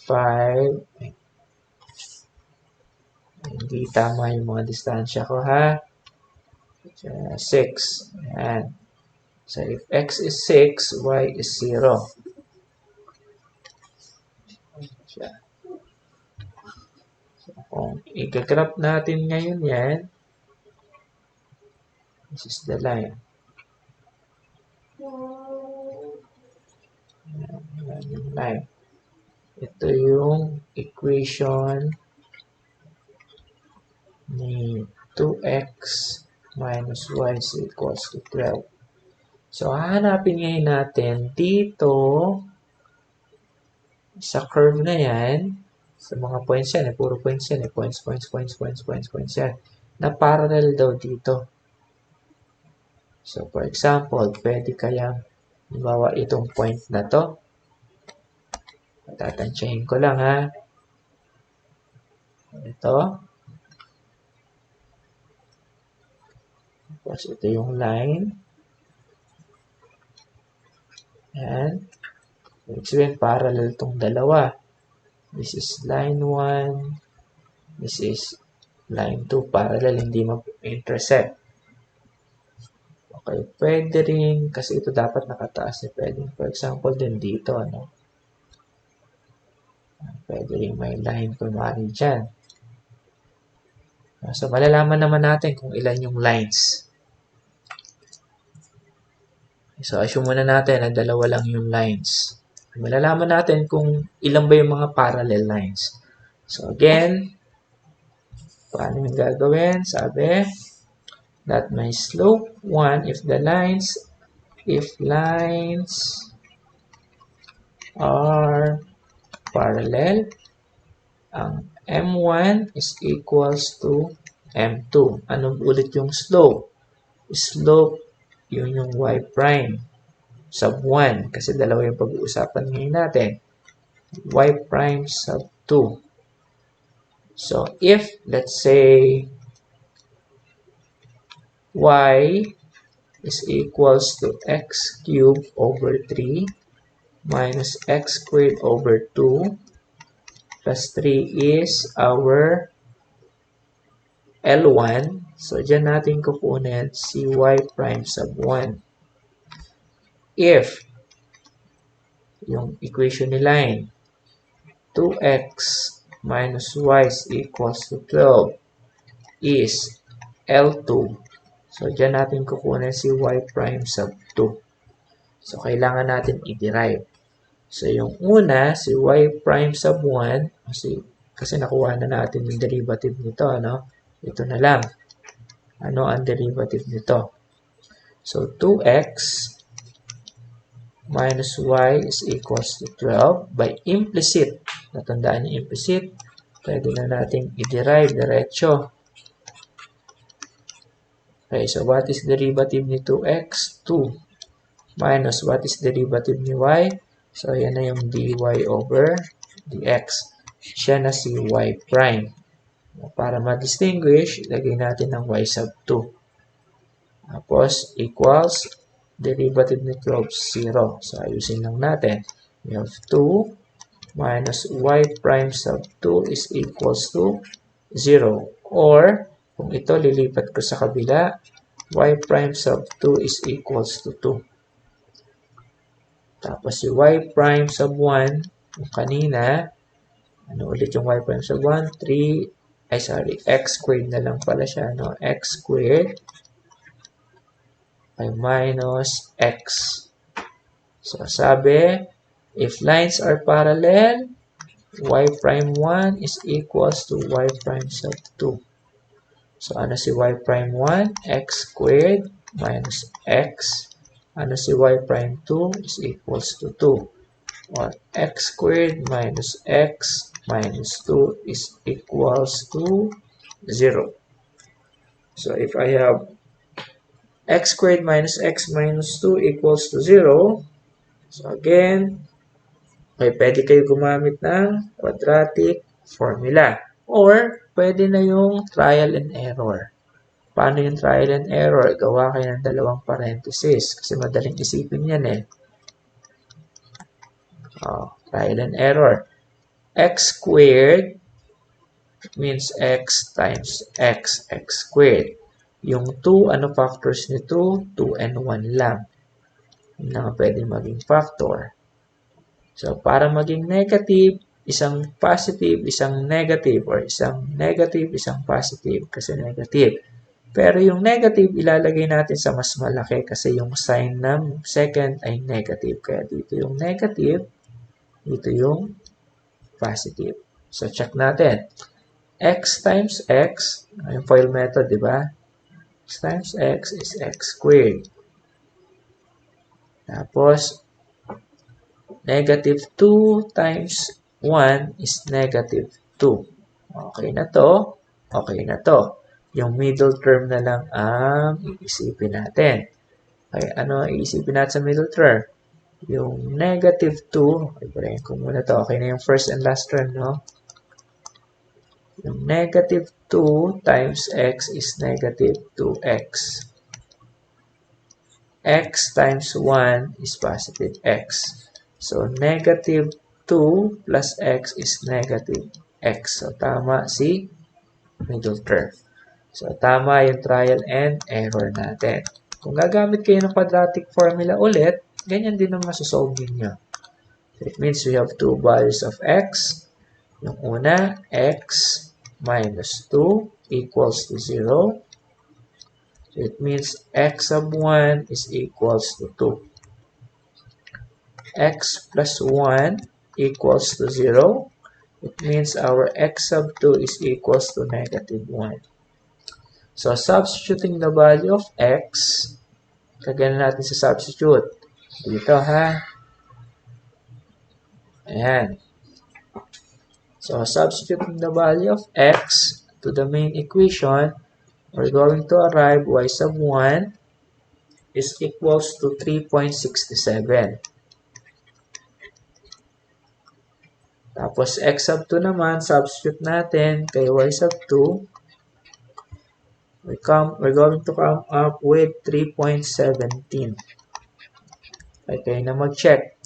[SPEAKER 1] 5. Hindi tama yung mga distansya ko, ha? 6. Ayan. So, if x is 6, y is 0. So, kung i-graph natin ngayon yan, this is the line. Ayan yung line. Ito yung equation ni 2x minus y is equals to 12. So, hahanapin ngayon natin dito sa curve na yan, sa mga points yan, puro points yan, points yan, na parallel daw dito. So, for example, pwede kayang, halimbawa itong point na to, tatansyahin ko lang, ha. Ito. Tapos ito yung line. Ayan. Ibig sabihin, parallel itong dalawa. This is line 1. This is line 2. Parallel, hindi mag-intersect. Okay, pwede rin, kasi ito dapat nakataas. Pwede, for example, din dito, ano. Pwede rin may line kunwari dyan. So, malalaman naman natin kung ilan yung lines. So, assume muna natin na dalawa lang yung lines. Malalaman natin kung ilan ba yung mga parallel lines. So, again, paano yung gagawin? Sabi, that my slope 1, if lines are parallel, ang M1 is equals to M2. Anong ulit yung slope? Slope, yun yung y prime sub 1. Kasi dalawa yung pag-uusapan ngayon natin. Y prime sub 2. So, if, let's say, y is equals to x cubed over 3 minus x squared over 2 plus 3 is our L1. So, dyan natin kukunin si y prime sub 1. If yung equation ni line 2x minus y is equals to 12 is L2. So, dyan natin kukunin si y prime sub 2. So, kailangan natin i-derive. So, yung una, si y prime sub 1, kasi nakuha na natin yung derivative nito, ano? Ito na lang. Ano ang derivative nito? So, 2x minus y is equals to 12 by implicit. Natandaan yung implicit. Pwede na natin i-derive diretso. Okay, so what is derivative ni 2x? 2. Minus what is derivative ni y? So, yan na yung dy over dx. Siya na si y prime. Para ma-distinguish, ilagay natin ng y sub 2. Tapos, equals derivative ni 12, 0. So, ayusin lang natin. We have 2 minus y prime sub 2 is equals to 0. Or, kung ito lilipat ko sa kabila, y prime sub 2 is equals to 2. Tapos, si y prime sub 1, yung kanina, ano ulit yung y prime sub 1? 3, x squared na lang pala siya, no? X squared ay minus x. So, sabi, if lines are parallel, y prime 1 is equals to y prime sub 2. So, ano si y prime 1? X squared minus x. Ano si y prime 2 is equals to 2. Or x squared minus x minus 2 is equals to 0. So, if I have x squared minus x minus 2 equals to 0, so again, pwede kayo gumamit ng quadratic formula. Or, pwede na yung trial and error. Paano yung trial and error? Gawa kayo ng dalawang parenthesis. Kasi madaling isipin yan eh. Trial and error. X squared means x times x squared. Yung 2, ano factors nito? 2 and 1 lang. Yun na pwede maging factor. So, para maging negative, isang positive, isang negative, or isang negative, isang positive, kasi negative. Pero yung negative, ilalagay natin sa mas malaki kasi yung sign ng second ay negative. Kaya dito yung negative, dito yung positive. So, check natin. X times x, yung FOIL method, di ba? X times x is x squared. Tapos, negative 2 times 1 is negative 2. Okay na to. Okay na to. Yung middle term na lang ang iisipin natin. Okay, ano iisipin natin sa middle term? Yung negative 2, ibahin ko muna to. Okay na yung first and last term, no? Yung negative 2 times x is negative 2x. X times 1 is positive x. So, negative 2 plus x is negative x. So, tama si middle term. So, tama yung trial and error natin. Kung gagamit kayo ng quadratic formula ulit, ganyan din ang masosolve niyo. So, it means we have two values of x. Yung una, x minus 2 equals to 0. So, it means x sub 1 is equals to 2. X plus 1 equals to 0. It means our x sub 2 is equals to negative 1. So, substituting the value of x, kagana natin sa substitute. Dito, ha? Ayan. So, substituting the value of x to the main equation, we're going to arrive y sub 1 is equals to 3.67. Tapos, x sub 2 naman, substitute natin kay y sub 2. We're going to come up with 3.17. Okay na mag-check.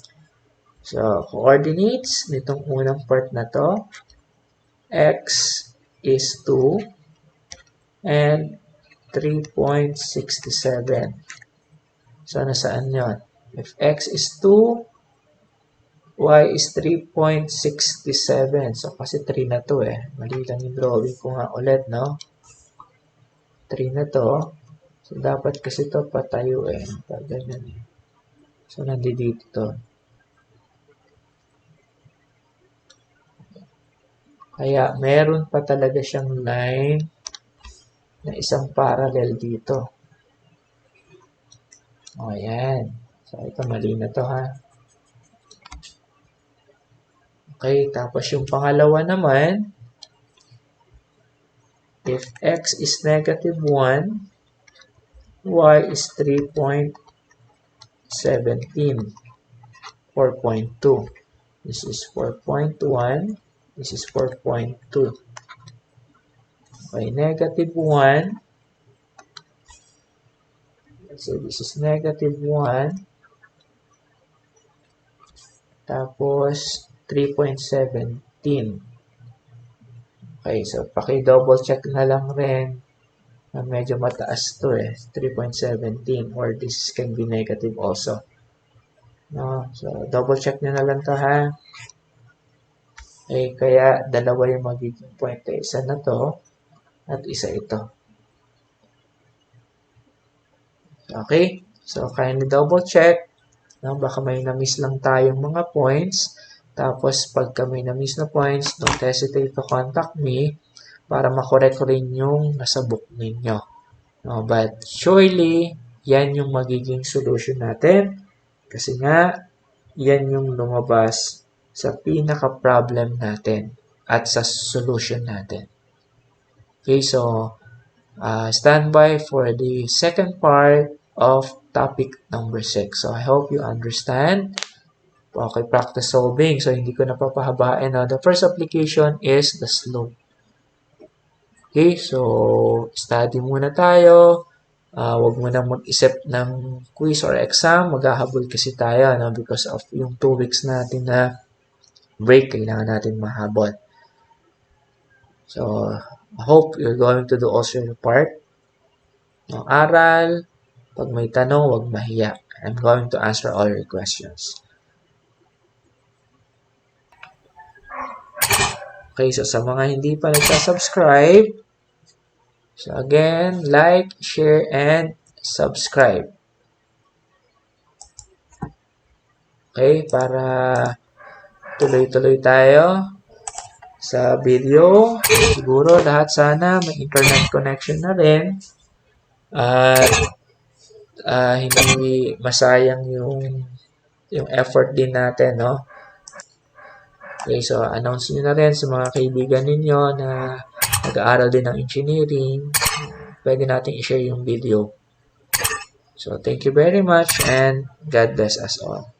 [SPEAKER 1] So, coordinates nitong unang part na to, x is 2 and 3.67. So, nasaan yun? If x is 2, y is 3.67. So, kasi 3 na to eh. Mali lang yung drawing ko nga ulit, no? 3 na to. So, dapat kasi to patayo eh. Ganyan eh. So, nandito to. Kaya, meron pa talaga siyang line na isang parallel dito. O, ayan. So, ito mali na to ha. Okay, tapos yung pangalawa naman, if x is negative 1, y is 3.17, 4.2. This is 4.1, this is 4.2. Okay, negative 1. So, this is negative 1. Tapos, 3.17. Okay, so paki-double check na lang rin na medyo mataas to eh. 3.17 or this can be negative also. No? So, double check nyo na lang to ha. Okay, kaya dalawa yung magiging point. Isa na to at isa ito. Okay, so kindly double check. No? Baka may na-miss lang tayong mga points. Tapos, pagka may na-miss na points, don't hesitate to contact me para makorek rin yung nasa book ninyo. No, but surely, yan yung magiging solution natin. Kasi nga, yan yung lumabas sa pinaka-problem natin at sa solution natin. Okay, so, stand by for the second part of topic number 6. So, I hope you understand. Okay, practice solving. So, hindi ko na papahabain. The first application is the slope. Okay, so, study muna tayo. Huwag mo nang mag-isip ng quiz or exam. Maghahabol kasi tayo, no? Because of yung 2 weeks natin na break, kailangan natin mahabol. So, I hope you're going to do also your part. No, aral. Pag may tanong, huwag mahiya. I'm going to answer all your questions. Okay, so sa mga hindi pa nagsasubscribe, so again, like, share, and subscribe. Okay, para tuloy-tuloy tayo sa video. Siguro lahat sana may internet connection na rin. At hindi masayang yung effort din natin, no? Okay, so announce nyo na rin sa mga kaibigan ninyo na nag-aaral din ng engineering. Pwede natin i-share yung video. So, thank you very much and God bless us all.